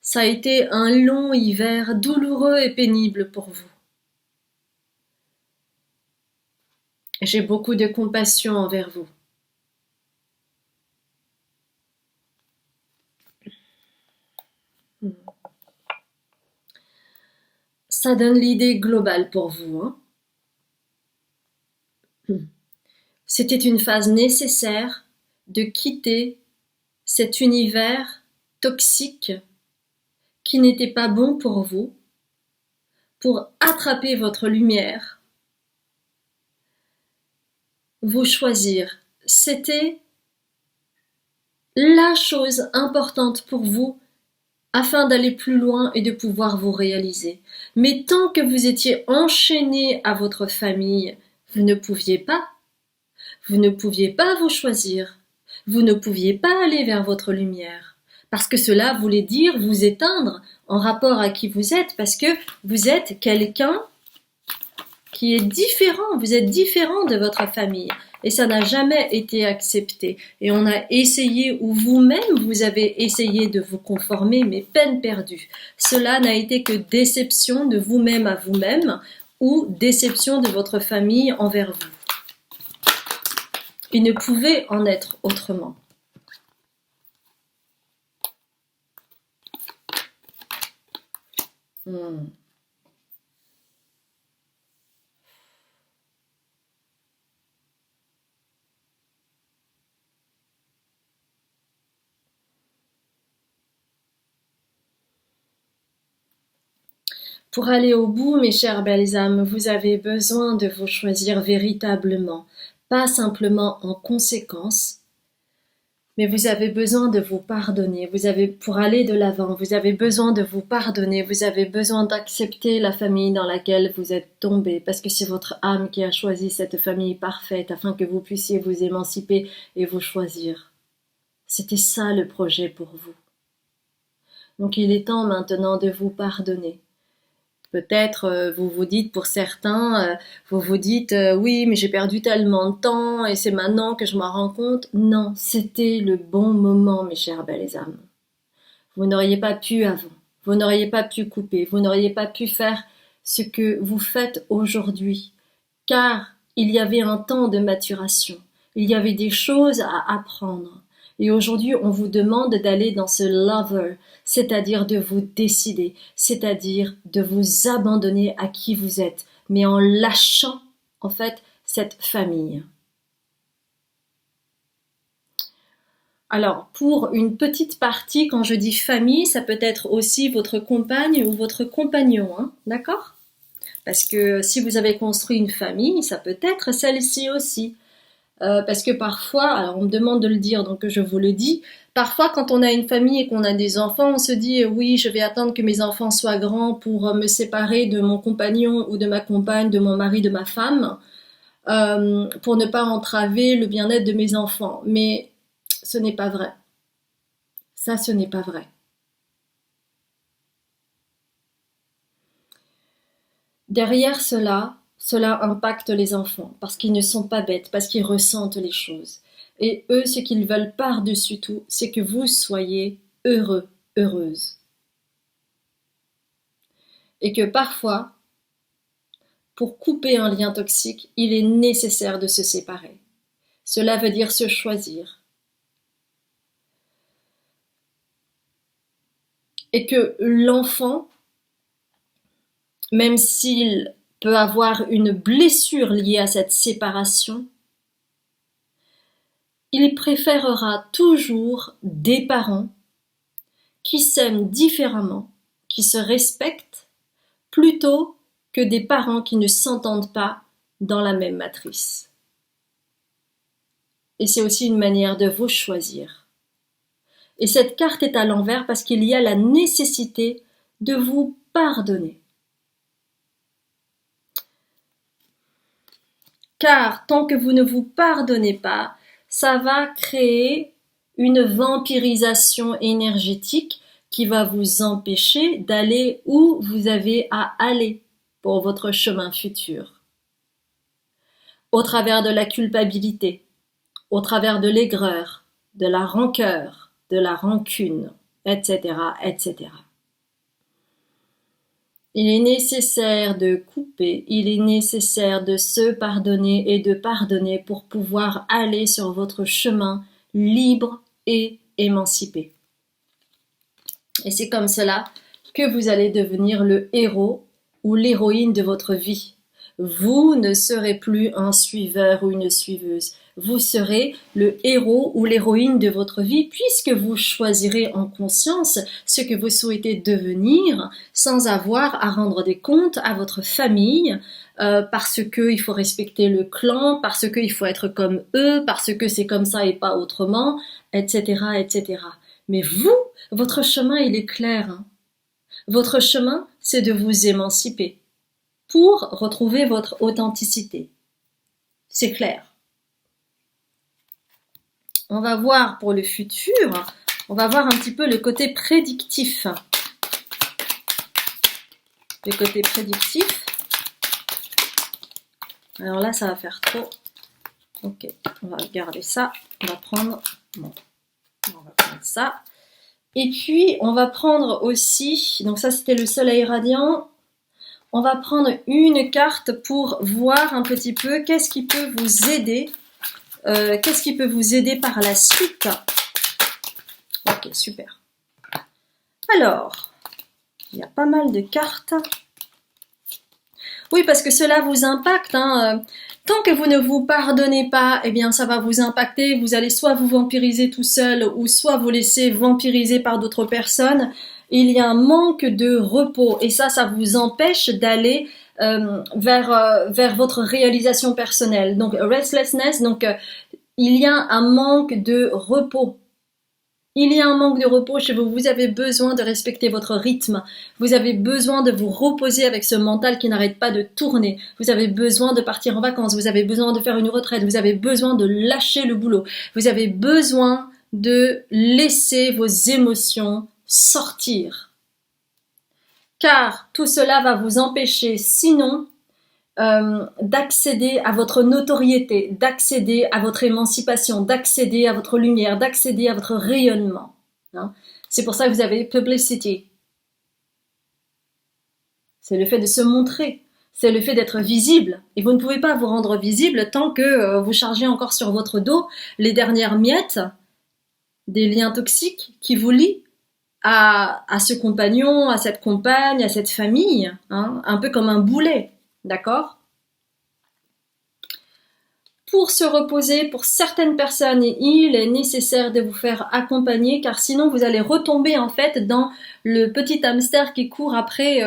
Ça a été un long hiver douloureux et pénible pour vous. J'ai beaucoup de compassion envers vous. Ça donne l'idée globale pour vous. C'était une phase nécessaire de quitter cet univers toxique qui n'était pas bon pour vous, pour attraper votre lumière, vous choisir. C'était la chose importante pour vous afin d'aller plus loin et de pouvoir vous réaliser. Mais tant que vous étiez enchaîné à votre famille, vous ne pouviez pas. Vous ne pouviez pas vous choisir. Vous ne pouviez pas aller vers votre lumière. Parce que cela voulait dire vous éteindre en rapport à qui vous êtes, parce que vous êtes quelqu'un qui est différent, vous êtes différent de votre famille. Et ça n'a jamais été accepté. Et on a essayé, ou vous-même, vous avez essayé de vous conformer, mais peine perdue. Cela n'a été que déception de vous-même à vous-même, ou déception de votre famille envers vous. Il ne pouvait en être autrement. Pour aller au bout, mes chères belles âmes, vous avez besoin de vous choisir véritablement, pas simplement en conséquence, mais vous avez besoin de vous pardonner. Pour aller de l'avant, vous avez besoin de vous pardonner. Vous avez besoin d'accepter la famille dans laquelle vous êtes tombé, parce que c'est votre âme qui a choisi cette famille parfaite afin que vous puissiez vous émanciper et vous choisir. C'était ça le projet pour vous. Donc il est temps maintenant de vous pardonner. Peut-être vous vous dites pour certains, vous vous dites oui mais j'ai perdu tellement de temps et c'est maintenant que je m'en rends compte. Non, c'était le bon moment mes chères belles âmes. Vous n'auriez pas pu avant, vous n'auriez pas pu couper, vous n'auriez pas pu faire ce que vous faites aujourd'hui, car il y avait un temps de maturation, il y avait des choses à apprendre. Et aujourd'hui, on vous demande d'aller dans ce lover, c'est-à-dire de vous décider, c'est-à-dire de vous abandonner à qui vous êtes, mais en lâchant, en fait, cette famille. Alors, pour une petite partie, quand je dis famille, ça peut être aussi votre compagne ou votre compagnon, hein, d'accord ? Parce que si vous avez construit une famille, ça peut être celle-ci aussi. Parce que parfois, alors on me demande de le dire, donc je vous le dis, parfois quand on a une famille et qu'on a des enfants, on se dit oui, je vais attendre que mes enfants soient grands pour me séparer de mon compagnon ou de ma compagne, de mon mari, de ma femme, pour ne pas entraver le bien-être de mes enfants. Mais ce n'est pas vrai. Ça, ce n'est pas vrai. Derrière cela impacte les enfants, parce qu'ils ne sont pas bêtes, parce qu'ils ressentent les choses. Et eux, ce qu'ils veulent par-dessus tout, c'est que vous soyez heureux, heureuse. Et que parfois, pour couper un lien toxique, il est nécessaire de se séparer. Cela veut dire se choisir. Et que l'enfant, même s'il peut avoir une blessure liée à cette séparation, il préférera toujours des parents qui s'aiment différemment, qui se respectent, plutôt que des parents qui ne s'entendent pas dans la même matrice. Et c'est aussi une manière de vous choisir. Et cette carte est à l'envers parce qu'il y a la nécessité de vous pardonner. Car tant que vous ne vous pardonnez pas, ça va créer une vampirisation énergétique qui va vous empêcher d'aller où vous avez à aller pour votre chemin futur. Au travers de la culpabilité, au travers de l'aigreur, de la rancœur, de la rancune, etc., etc. Il est nécessaire de couper, il est nécessaire de se pardonner et de pardonner pour pouvoir aller sur votre chemin libre et émancipé. Et c'est comme cela que vous allez devenir le héros ou l'héroïne de votre vie. Vous ne serez plus un suiveur ou une suiveuse. Vous serez le héros ou l'héroïne de votre vie puisque vous choisirez en conscience ce que vous souhaitez devenir sans avoir à rendre des comptes à votre famille parce qu'il faut respecter le clan, parce qu'il faut être comme eux, parce que c'est comme ça et pas autrement, etc., etc. Mais vous, votre chemin, il est clair. Hein. Votre chemin, c'est de vous émanciper pour retrouver votre authenticité. C'est clair. On va voir pour le futur, on va voir un petit peu le côté prédictif. Le côté prédictif. Alors là, ça va faire trop. Ok, on va regarder ça. On va prendre ça. Et puis, on va prendre aussi, donc ça c'était le soleil radiant. On va prendre une carte pour voir un petit peu qu'est-ce qui peut vous aider. Qu'est-ce qui peut vous aider par la suite? Ok, super. Alors, il y a pas mal de cartes. Oui, parce que cela vous impacte. Hein. Tant que vous ne vous pardonnez pas, eh bien, ça va vous impacter. Vous allez soit vous vampiriser tout seul, ou soit vous laisser vampiriser par d'autres personnes. il y a un manque de repos et ça vous empêche d'aller vers votre réalisation personnelle. Donc restlessness, donc il y a un manque de repos. Il y a un manque de repos chez vous, vous avez besoin de respecter votre rythme, vous avez besoin de vous reposer avec ce mental qui n'arrête pas de tourner, vous avez besoin de partir en vacances, vous avez besoin de faire une retraite, vous avez besoin de lâcher le boulot, vous avez besoin de laisser vos émotions sortir. Car tout cela va vous empêcher sinon d'accéder à votre notoriété, d'accéder à votre émancipation, d'accéder à votre lumière, d'accéder à votre rayonnement. Hein. C'est pour ça que vous avez publicity. C'est le fait de se montrer, c'est le fait d'être visible. Et vous ne pouvez pas vous rendre visible tant que vous chargez encore sur votre dos les dernières miettes des liens toxiques qui vous lient à ce compagnon, à cette compagne, à cette famille, hein, un peu comme un boulet. D'accord ? Pour se reposer, pour certaines personnes, il est nécessaire de vous faire accompagner car sinon vous allez retomber en fait dans le petit hamster qui court après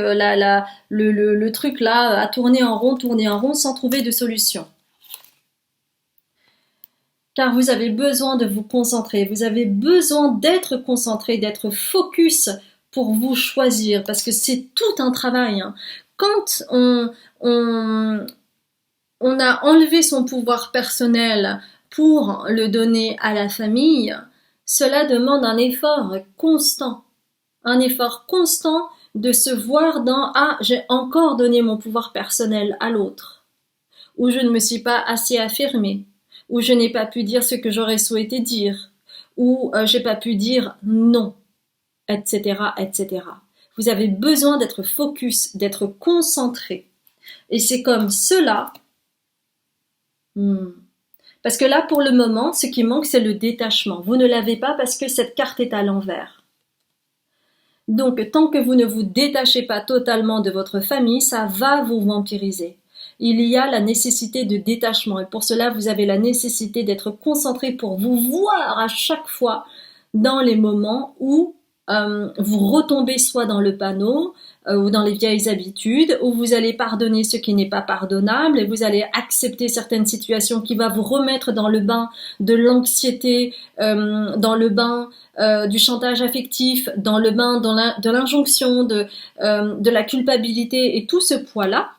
le truc là à tourner en rond sans trouver de solution. Car vous avez besoin de vous concentrer, vous avez besoin d'être concentré, d'être focus pour vous choisir parce que c'est tout un travail. Hein. Quand on a enlevé son pouvoir personnel pour le donner à la famille, cela demande un effort constant de se voir dans « Ah, j'ai encore donné mon pouvoir personnel à l'autre » ou « Je ne me suis pas assez affirmée » ou « Je n'ai pas pu dire ce que j'aurais souhaité dire » ou « J'ai pas pu dire non » etc., etc. Vous avez besoin d'être focus, d'être concentré. Et c'est comme cela. Parce que là, pour le moment, ce qui manque, c'est le détachement. Vous ne l'avez pas parce que cette carte est à l'envers. Donc, tant que vous ne vous détachez pas totalement de votre famille, ça va vous vampiriser. Il y a la nécessité de détachement. Et pour cela, vous avez la nécessité d'être concentré pour vous voir à chaque fois dans les moments où vous retombez soit dans le panneau ou dans les vieilles habitudes, où vous allez pardonner ce qui n'est pas pardonnable et vous allez accepter certaines situations qui vont vous remettre dans le bain de l'anxiété, dans le bain du chantage affectif, dans le bain de l'injonction, de la culpabilité et tout ce poids-là.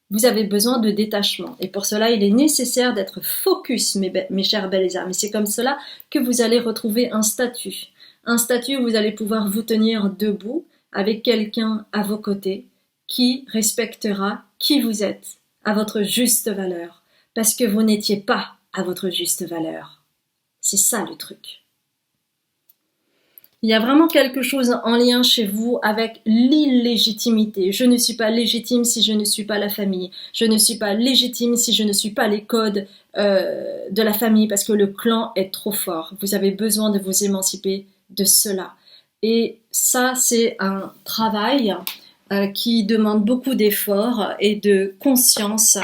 Vous avez besoin de détachement. Et pour cela, il est nécessaire d'être focus, mes chères belles âmes. Et c'est comme cela que vous allez retrouver un statut. Un statut où vous allez pouvoir vous tenir debout avec quelqu'un à vos côtés qui respectera qui vous êtes à votre juste valeur. Parce que vous n'étiez pas à votre juste valeur. C'est ça le truc. Il y a vraiment quelque chose en lien chez vous avec l'illégitimité. Je ne suis pas légitime si je ne suis pas la famille. Je ne suis pas légitime si je ne suis pas les codes de la famille parce que le clan est trop fort. Vous avez besoin de vous émanciper de cela. Et ça, c'est un travail qui demande beaucoup d'efforts et de conscience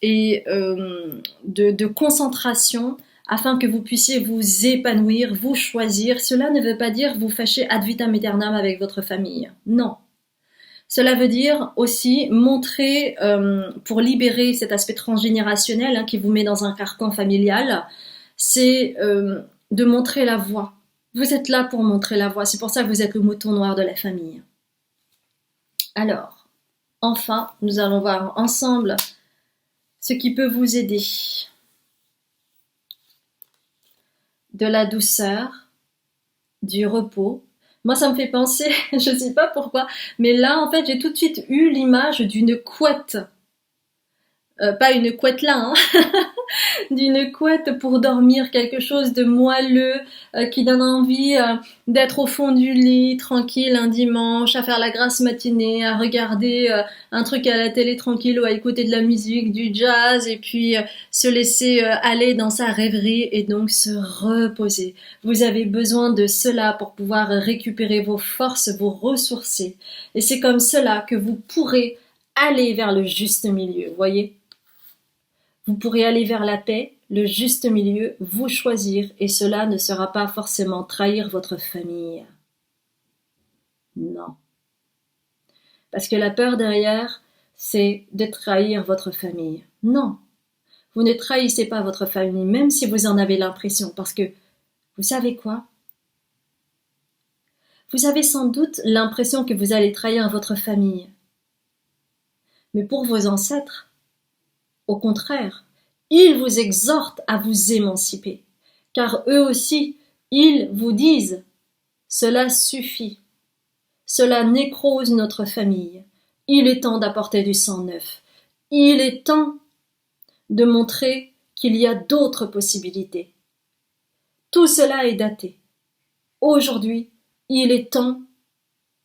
et de concentration afin que vous puissiez vous épanouir, vous choisir. Cela ne veut pas dire vous fâcher ad vitam aeternam avec votre famille. Non. Cela veut dire aussi montrer, pour libérer cet aspect transgénérationnel qui vous met dans un carcan familial, c'est de montrer la voie. Vous êtes là pour montrer la voie. C'est pour ça que vous êtes le mouton noir de la famille. Alors, enfin, nous allons voir ensemble ce qui peut vous aider. De la douceur, du repos. Moi, ça me fait penser, je ne sais pas pourquoi, mais là, en fait, j'ai tout de suite eu l'image d'une couette. Pas une couette là, d'une couette pour dormir, quelque chose de moelleux qui donne envie d'être au fond du lit, tranquille, un dimanche, à faire la grasse matinée, à regarder un truc à la télé tranquille ou à écouter de la musique, du jazz et puis se laisser aller dans sa rêverie et donc se reposer. Vous avez besoin de cela pour pouvoir récupérer vos forces, vous ressourcer. Et c'est comme cela que vous pourrez aller vers le juste milieu, voyez ? Vous pourrez aller vers la paix, le juste milieu, vous choisir, et cela ne sera pas forcément trahir votre famille. Non. Parce que la peur derrière, c'est de trahir votre famille. Non, vous ne trahissez pas votre famille, même si vous en avez l'impression, parce que, vous savez quoi? Vous avez sans doute l'impression que vous allez trahir votre famille. Mais pour vos ancêtres, au contraire, ils vous exhortent à vous émanciper, car eux aussi, ils vous disent « Cela suffit, cela nécrose notre famille, il est temps d'apporter du sang neuf, il est temps de montrer qu'il y a d'autres possibilités. » Tout cela est daté. Aujourd'hui, il est temps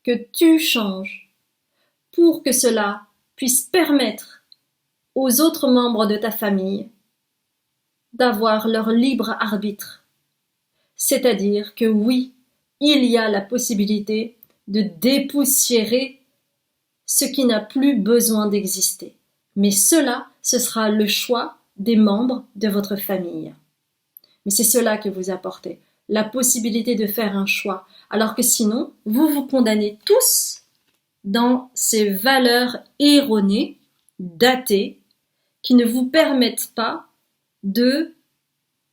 que tu changes pour que cela puisse permettre aux autres membres de ta famille d'avoir leur libre arbitre. C'est-à-dire que oui, il y a la possibilité de dépoussiérer ce qui n'a plus besoin d'exister. Mais cela, ce sera le choix des membres de votre famille. Mais c'est cela que vous apportez, la possibilité de faire un choix, alors que sinon, vous vous condamnez tous dans ces valeurs erronées, datées, qui ne vous permettent pas de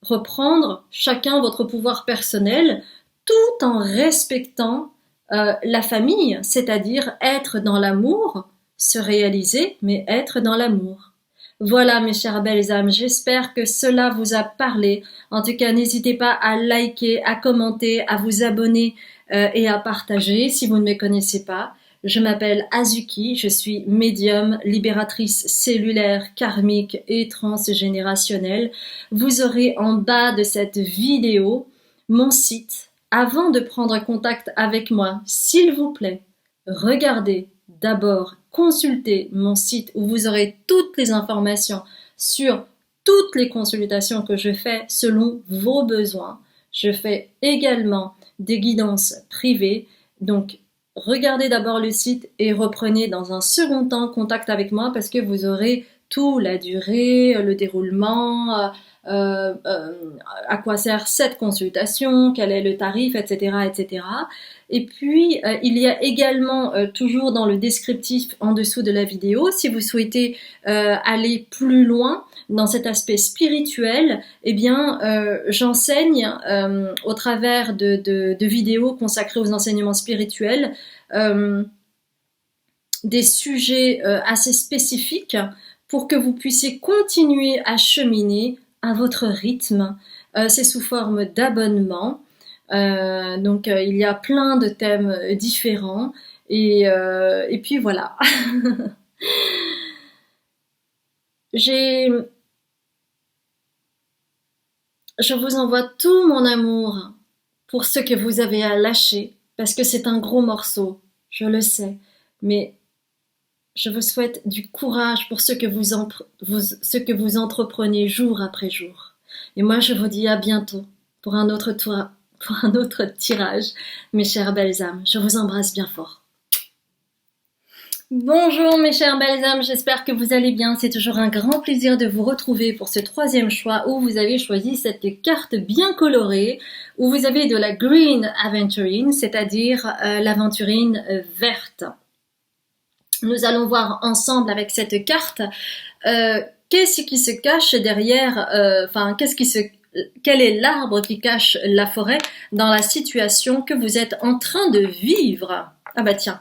reprendre chacun votre pouvoir personnel tout en respectant la famille, c'est-à-dire être dans l'amour, se réaliser, mais être dans l'amour. Voilà mes chères belles âmes, j'espère que cela vous a parlé. En tout cas, n'hésitez pas à liker, à commenter, à vous abonner et à partager si vous ne me connaissez pas. Je m'appelle Azuki, je suis médium, libératrice cellulaire, karmique et transgénérationnelle. Vous aurez en bas de cette vidéo mon site. Avant de prendre contact avec moi, s'il vous plaît, regardez d'abord, consultez mon site où vous aurez toutes les informations sur toutes les consultations que je fais selon vos besoins. Je fais également des guidances privées, donc regardez d'abord le site et reprenez dans un second temps contact avec moi parce que vous aurez tout, la durée, le déroulement, à quoi sert cette consultation, quel est le tarif, etc., etc. Et puis, il y a également, toujours dans le descriptif en dessous de la vidéo, si vous souhaitez aller plus loin dans cet aspect spirituel, eh bien, j'enseigne au travers de vidéos consacrées aux enseignements spirituels des sujets assez spécifiques pour que vous puissiez continuer à cheminer à votre rythme. C'est sous forme d'abonnement. Donc il y a plein de thèmes différents et puis voilà. Je vous envoie tout mon amour pour ce que vous avez à lâcher parce que c'est un gros morceau, je le sais, mais je vous souhaite du courage pour ce que vous entreprenez jour après jour. Et moi, je vous dis à bientôt pour un autre tirage, mes chères belles âmes. Je vous embrasse bien fort. Bonjour mes chères belles âmes, j'espère que vous allez bien. C'est toujours un grand plaisir de vous retrouver pour ce troisième choix où vous avez choisi cette carte bien colorée, où vous avez de la Green Aventurine, c'est-à-dire l'aventurine verte. Nous allons voir ensemble avec cette carte qu'est-ce qui se cache derrière, quel est l'arbre qui cache la forêt dans la situation que vous êtes en train de vivre. Ah bah tiens,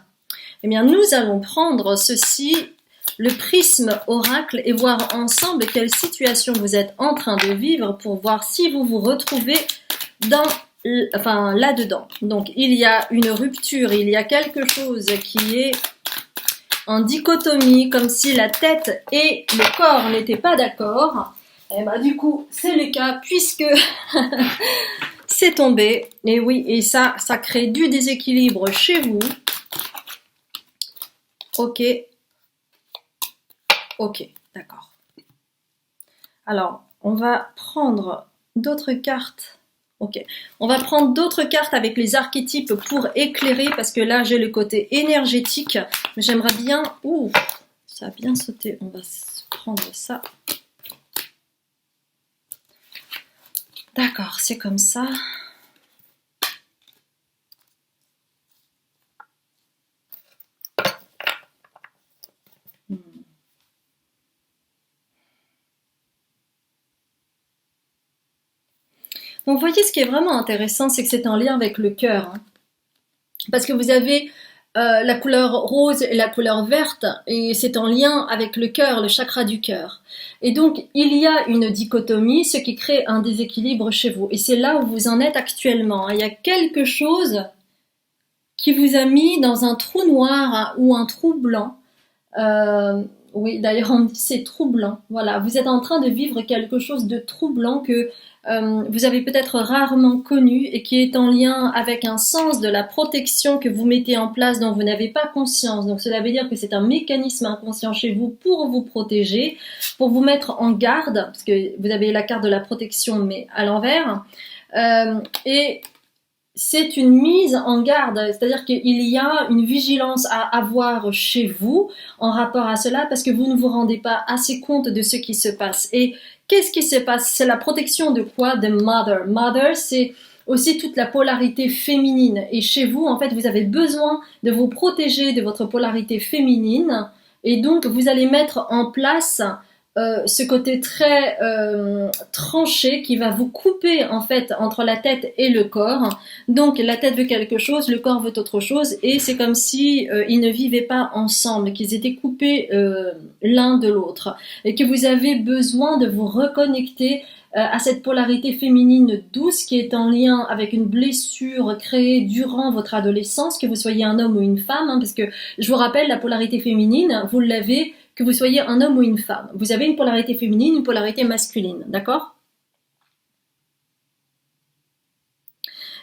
eh bien nous allons prendre ceci, le prisme oracle, et voir ensemble quelle situation vous êtes en train de vivre pour voir si vous vous retrouvez là-dedans. Donc il y a une rupture, il y a quelque chose qui est en dichotomie, comme si la tête et le corps n'étaient pas d'accord. Et bah du coup, c'est le cas puisque c'est tombé. Et oui, et ça crée du déséquilibre chez vous. Ok, d'accord. Alors, on va prendre d'autres cartes. Ok, on va prendre d'autres cartes avec les archétypes pour éclairer, parce que là, j'ai le côté énergétique. Mais j'aimerais bien... Ouh, ça a bien sauté. On va prendre ça. D'accord, c'est comme ça. Donc, vous voyez, ce qui est vraiment intéressant, c'est que c'est en lien avec le cœur, hein. Parce que vous avez la couleur rose et la couleur verte, et c'est en lien avec le cœur, le chakra du cœur. Et donc, il y a une dichotomie, ce qui crée un déséquilibre chez vous. Et c'est là où vous en êtes actuellement, hein. Il y a quelque chose qui vous a mis dans un trou noir, hein, ou un trou blanc. Oui, d'ailleurs, on me dit c'est troublant. Voilà, vous êtes en train de vivre quelque chose de troublant que vous avez peut-être rarement connu et qui est en lien avec un sens de la protection que vous mettez en place dont vous n'avez pas conscience. Donc cela veut dire que c'est un mécanisme inconscient chez vous pour vous protéger, pour vous mettre en garde, parce que vous avez la carte de la protection mais à l'envers. Et c'est une mise en garde, c'est-à-dire qu'il y a une vigilance à avoir chez vous en rapport à cela parce que vous ne vous rendez pas assez compte de ce qui se passe. Et qu'est-ce qui se passe? C'est la protection de quoi? De Mother. Mother, c'est aussi toute la polarité féminine. Et chez vous, en fait, vous avez besoin de vous protéger de votre polarité féminine. Et donc, vous allez mettre en place ce côté très tranché qui va vous couper en fait entre la tête et le corps. Donc la tête veut quelque chose, le corps veut autre chose, et c'est comme si ils ne vivaient pas ensemble, qu'ils étaient coupés l'un de l'autre, et que vous avez besoin de vous reconnecter à cette polarité féminine douce qui est en lien avec une blessure créée durant votre adolescence, que vous soyez un homme ou une femme, hein, parce que je vous rappelle, la polarité féminine, vous l'avez que vous soyez un homme ou une femme. Vous avez une polarité féminine, une polarité masculine, d'accord?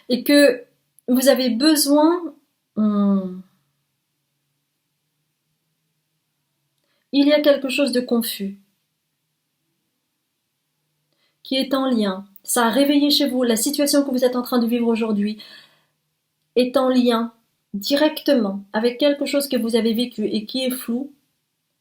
Et que vous avez besoin... il y a quelque chose de confus qui est en lien. Ça a réveillé chez vous la situation que vous êtes en train de vivre aujourd'hui est en lien directement avec quelque chose que vous avez vécu et qui est flou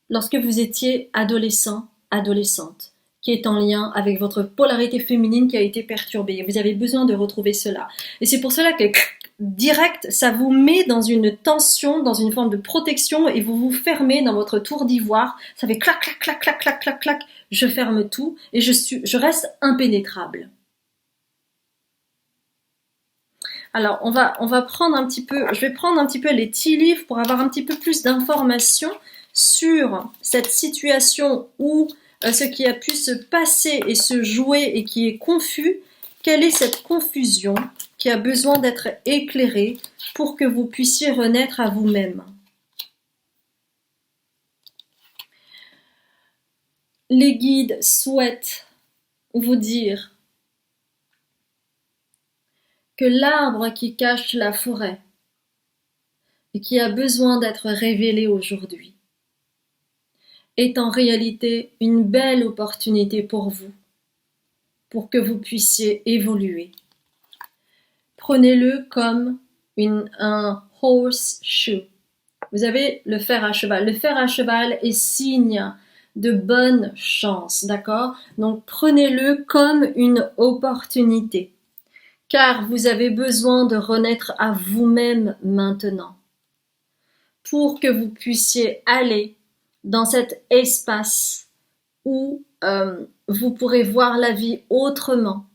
lorsque vous étiez adolescent, adolescente, qui est en lien avec votre polarité féminine qui a été perturbée. Vous avez besoin de retrouver cela. Et c'est pour cela que direct, ça vous met dans une tension, dans une forme de protection, et vous vous fermez dans votre tour d'ivoire. Ça fait clac, clac, clac, clac, clac, clac, clac. Je ferme tout et je reste impénétrable. Alors, on va prendre un petit peu, je vais prendre un petit peu les tea leaves pour avoir un petit peu plus d'informations sur cette situation où ce qui a pu se passer et se jouer et qui est confus. Quelle est cette confusion qui a besoin d'être éclairée pour que vous puissiez renaître à vous-même? Les guides souhaitent vous dire que l'arbre qui cache la forêt et qui a besoin d'être révélé aujourd'hui est en réalité une belle opportunité pour vous, pour que vous puissiez évoluer. Prenez-le comme un horseshoe. Vous avez le fer à cheval. Le fer à cheval est signe de bonne chance, d'accord? Donc prenez-le comme une opportunité, car vous avez besoin de renaître à vous-même maintenant, pour que vous puissiez aller dans cet espace où vous pourrez voir la vie autrement,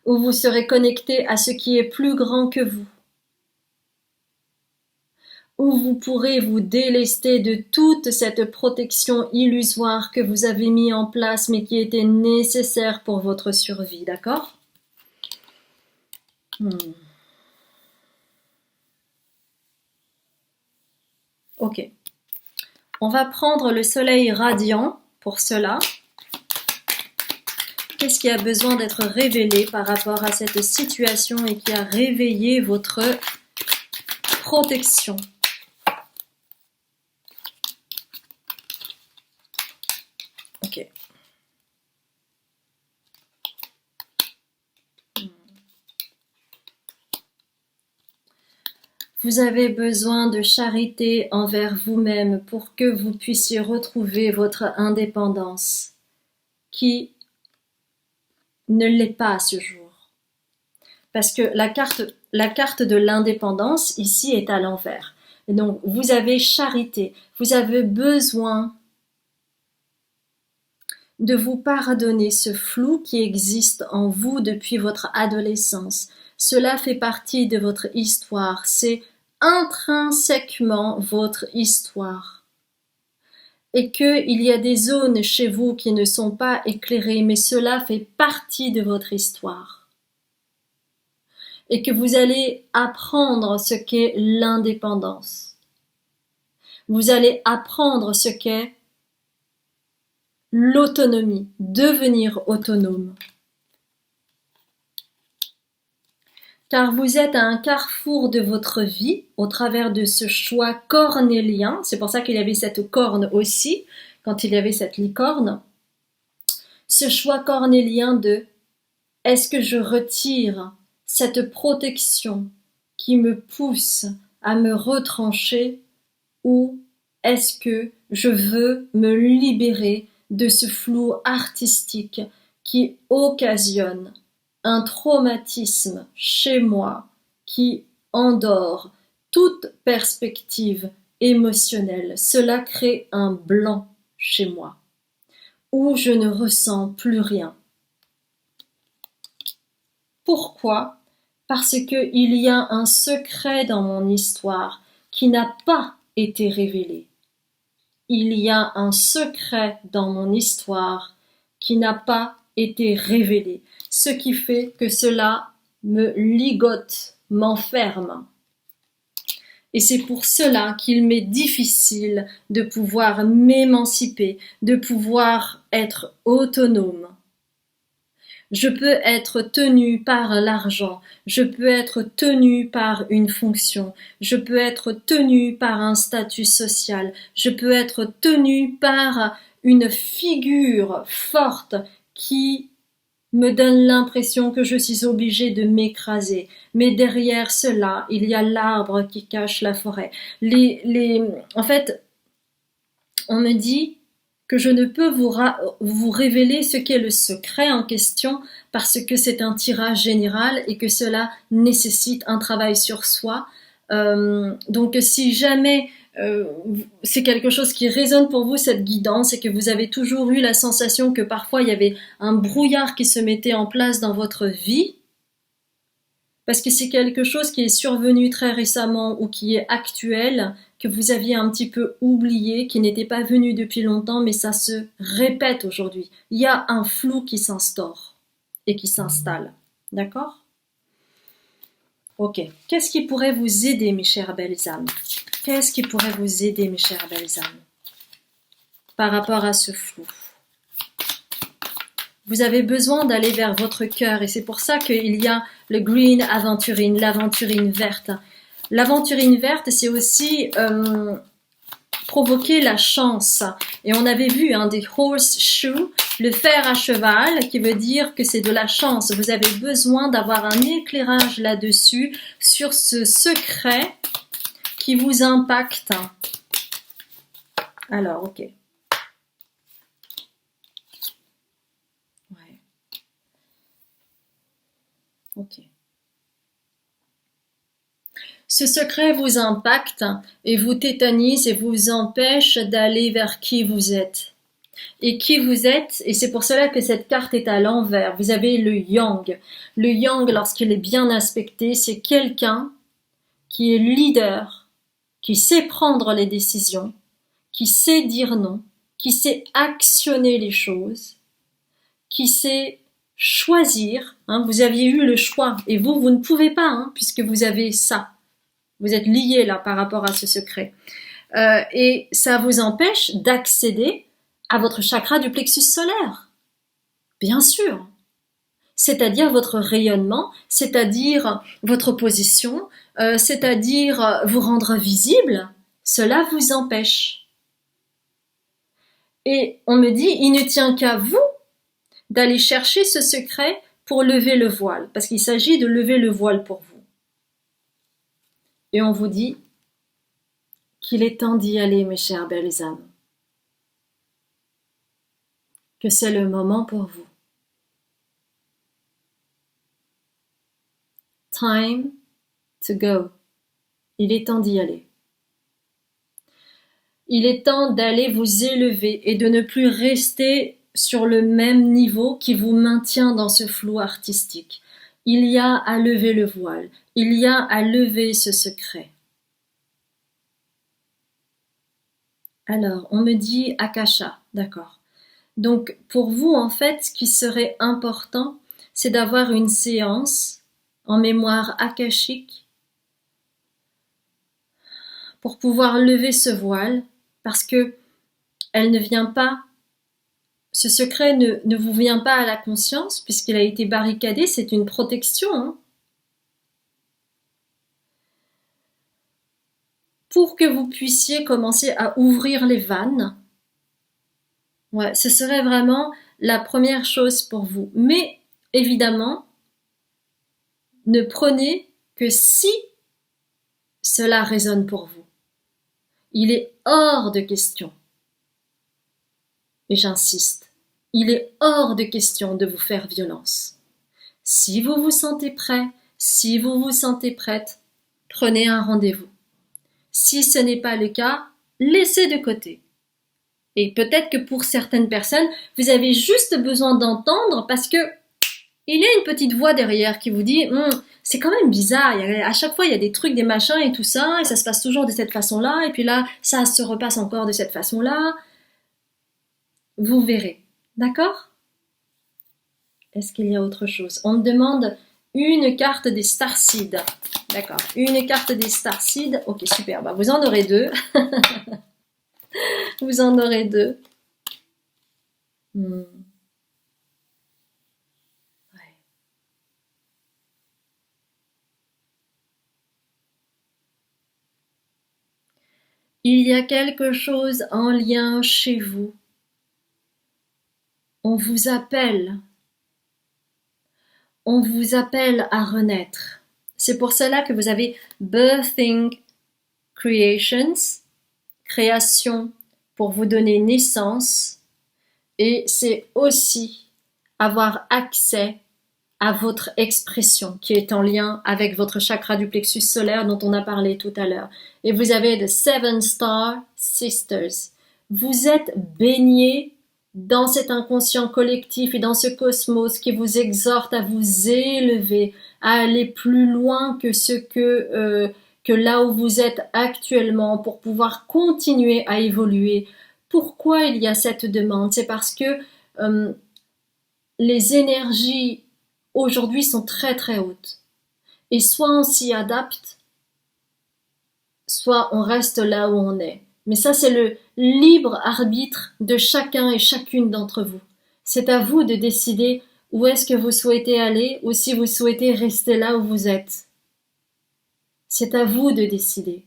où vous serez connecté à ce qui est plus grand que vous, où vous pourrez vous délester de toute cette protection illusoire que vous avez mis en place mais qui était nécessaire pour votre survie, d'accord? Ok. On va prendre le soleil radiant pour cela. Qu'est-ce qui a besoin d'être révélé par rapport à cette situation et qui a réveillé votre protection? Ok. Vous avez besoin de charité envers vous-même pour que vous puissiez retrouver votre indépendance, qui ne l'est pas à ce jour. Parce que la carte de l'indépendance, ici, est à l'envers. Et donc, vous avez charité, vous avez besoin de vous pardonner ce flou qui existe en vous depuis votre adolescence. Cela fait partie de votre histoire, c'est intrinsèquement votre histoire. Et qu'il y a des zones chez vous qui ne sont pas éclairées, mais cela fait partie de votre histoire. Et que vous allez apprendre ce qu'est l'indépendance. Vous allez apprendre ce qu'est l'autonomie, devenir autonome. Car vous êtes à un carrefour de votre vie au travers de ce choix cornélien. C'est pour ça qu'il y avait cette corne aussi, quand il y avait cette licorne. Ce choix cornélien de est-ce que je retire cette protection qui me pousse à me retrancher ou est-ce que je veux me libérer de ce flou artistique qui occasionne un traumatisme chez moi qui endort toute perspective émotionnelle. Cela crée un blanc chez moi, où je ne ressens plus rien. Pourquoi ? Parce qu'il y a un secret dans mon histoire qui n'a pas été révélé. Il y a un secret dans mon histoire qui n'a pas été révélé, ce qui fait que cela me ligote, m'enferme. Et c'est pour cela qu'il m'est difficile de pouvoir m'émanciper, de pouvoir être autonome. Je peux être tenu par l'argent, je peux être tenu par une fonction, je peux être tenu par un statut social, je peux être tenu par une figure forte qui me donne l'impression que je suis obligée de m'écraser. Mais derrière cela, il y a l'arbre qui cache la forêt. En fait, on me dit que je ne peux vous révéler ce qu'est le secret en question parce que c'est un tirage général et que cela nécessite un travail sur soi. Donc si jamais c'est quelque chose qui résonne pour vous, cette guidance, et que vous avez toujours eu la sensation que parfois il y avait un brouillard qui se mettait en place dans votre vie, parce que c'est quelque chose qui est survenu très récemment ou qui est actuel, que vous aviez un petit peu oublié, qui n'était pas venu depuis longtemps, mais ça se répète aujourd'hui. Il y a un flou qui s'instaure et qui s'installe. D'accord ? Ok. Qu'est-ce qui pourrait vous aider, mes chères belles âmes ? Qu'est-ce qui pourrait vous aider, mes chères belles âmes, par rapport à ce flou ? Vous avez besoin d'aller vers votre cœur et c'est pour ça qu'il y a le green aventurine, l'aventurine verte. L'aventurine verte, c'est aussi provoquer la chance. Et on avait vu des horseshoes, le fer à cheval, qui veut dire que c'est de la chance. Vous avez besoin d'avoir un éclairage là-dessus, sur ce secret qui vous impacte. Alors, ok. Ouais. Ok. Ce secret vous impacte et vous tétanise et vous empêche d'aller vers qui vous êtes. Et qui vous êtes, et c'est pour cela que cette carte est à l'envers. Vous avez le yang. Le yang, lorsqu'il est bien aspecté, c'est quelqu'un qui est leader, qui sait prendre les décisions, qui sait dire non, qui sait actionner les choses, qui sait choisir. Vous aviez eu le choix, et vous ne pouvez pas, puisque vous avez ça. Vous êtes lié là par rapport à ce secret. Et ça vous empêche d'accéder à votre chakra du plexus solaire. Bien sûr. C'est-à-dire votre rayonnement, c'est-à-dire votre position, c'est-à-dire vous rendre visible. Cela vous empêche. Et on me dit, il ne tient qu'à vous d'aller chercher ce secret pour lever le voile, parce qu'il s'agit de lever le voile pour vous. Et on vous dit qu'il est temps d'y aller, mes chères belles âmes. Que c'est le moment pour vous. Time to go. Il est temps d'y aller. Il est temps d'aller vous élever et de ne plus rester sur le même niveau qui vous maintient dans ce flou artistique. Il y a à lever le voile, il y a à lever ce secret. Alors, on me dit Akasha, d'accord. Donc, pour vous, en fait, ce qui serait important, c'est d'avoir une séance en mémoire akashique pour pouvoir lever ce voile, parce que elle ne vient pas, ce secret ne vous vient pas à la conscience, puisqu'il a été barricadé, c'est une protection, hein. Pour que vous puissiez commencer à ouvrir les vannes. Ouais, ce serait vraiment la première chose pour vous. Mais évidemment, ne prenez que si cela résonne pour vous. Il est hors de question, et j'insiste, il est hors de question de vous faire violence. Si vous vous sentez prêt, si vous vous sentez prête, prenez un rendez-vous. Si ce n'est pas le cas, laissez de côté. Et peut-être que pour certaines personnes, vous avez juste besoin d'entendre parce que il y a une petite voix derrière qui vous dit c'est quand même bizarre, à chaque fois il y a des trucs, des machins et tout ça, et ça se passe toujours de cette façon-là, et puis là, ça se repasse encore de cette façon-là. Vous verrez. D'accord? Est-ce qu'il y a autre chose? On me demande une carte des starseeds. D'accord. Une carte des starseeds. Ok, super. Bah, vous en aurez deux. Vous en aurez deux. Ouais. Il y a quelque chose en lien chez vous. On vous appelle. On vous appelle à renaître. C'est pour cela que vous avez Birthing Creations, création pour vous donner naissance, et c'est aussi avoir accès à votre expression qui est en lien avec votre chakra du plexus solaire dont on a parlé tout à l'heure. Et vous avez The Seven Star Sisters. Vous êtes baignés dans cet inconscient collectif et dans ce cosmos qui vous exhorte à vous élever, à aller plus loin que que là où vous êtes actuellement pour pouvoir continuer à évoluer. Pourquoi il y a cette demande? C'est parce que les énergies aujourd'hui sont très très hautes. Et soit on s'y adapte, soit on reste là où on est. Mais ça, c'est le libre arbitre de chacun et chacune d'entre vous. C'est à vous de décider où est-ce que vous souhaitez aller ou si vous souhaitez rester là où vous êtes. C'est à vous de décider.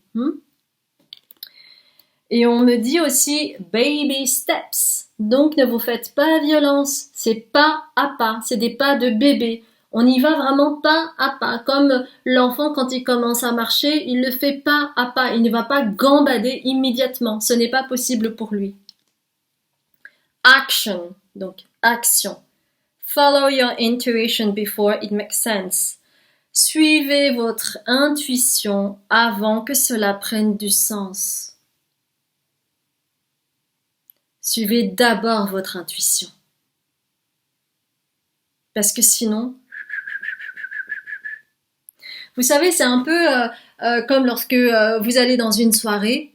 Et on me dit aussi baby steps. Donc ne vous faites pas violence. C'est pas à pas. C'est des pas de bébé. On y va vraiment pas à pas. Comme l'enfant quand il commence à marcher, il le fait pas à pas. Il ne va pas gambader immédiatement. Ce n'est pas possible pour lui. Action. Donc action. Follow your intuition before it makes sense. Suivez votre intuition avant que cela prenne du sens. Suivez d'abord votre intuition. Parce que sinon, vous savez, c'est un peu comme lorsque vous allez dans une soirée,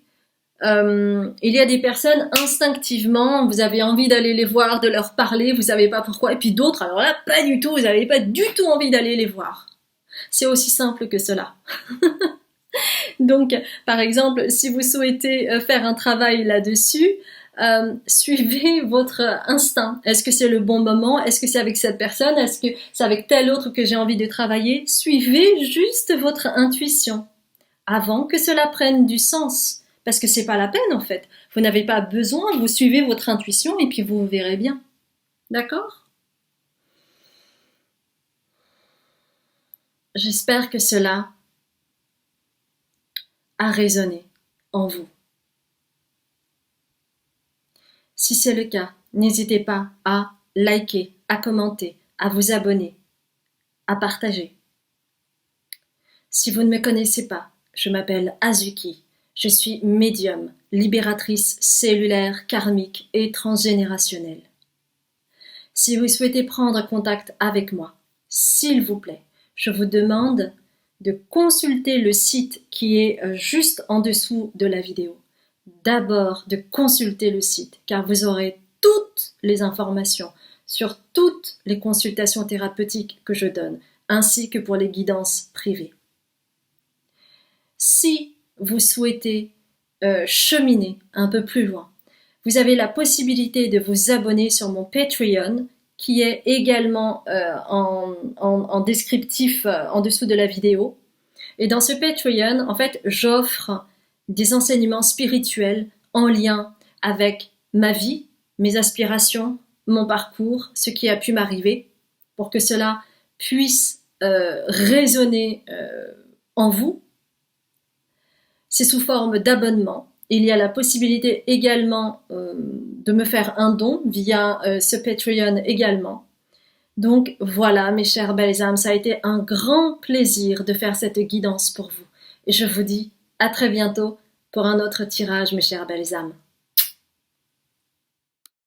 il y a des personnes instinctivement, vous avez envie d'aller les voir, de leur parler, vous savez pas pourquoi, et puis d'autres, alors là, pas du tout, vous n'avez pas du tout envie d'aller les voir. C'est aussi simple que cela. Donc, par exemple, si vous souhaitez faire un travail là-dessus, suivez votre instinct. Est-ce que c'est le bon moment? Est-ce que c'est avec cette personne? Est-ce que c'est avec tel autre que j'ai envie de travailler? Suivez juste votre intuition avant que cela prenne du sens. Parce que c'est pas la peine en fait. Vous n'avez pas besoin, vous suivez votre intuition et puis vous verrez bien. D'accord? J'espère que cela a résonné en vous. Si c'est le cas, n'hésitez pas à liker, à commenter, à vous abonner, à partager. Si vous ne me connaissez pas, je m'appelle Azuki. Je suis médium, libératrice cellulaire, karmique et transgénérationnelle. Si vous souhaitez prendre contact avec moi, s'il vous plaît, je vous demande de consulter le site qui est juste en dessous de la vidéo. D'abord, de consulter le site, car vous aurez toutes les informations sur toutes les consultations thérapeutiques que je donne, ainsi que pour les guidances privées. Si vous souhaitez cheminer un peu plus loin, vous avez la possibilité de vous abonner sur mon Patreon, qui est également en descriptif en dessous de la vidéo. Et dans ce Patreon, en fait, j'offre des enseignements spirituels en lien avec ma vie, mes aspirations, mon parcours, ce qui a pu m'arriver, pour que cela puisse résonner en vous. C'est sous forme d'abonnement. Il y a la possibilité également de me faire un don via ce Patreon également. Donc voilà, mes chers belles âmes, ça a été un grand plaisir de faire cette guidance pour vous. Et je vous dis à très bientôt pour un autre tirage, mes chères belles âmes.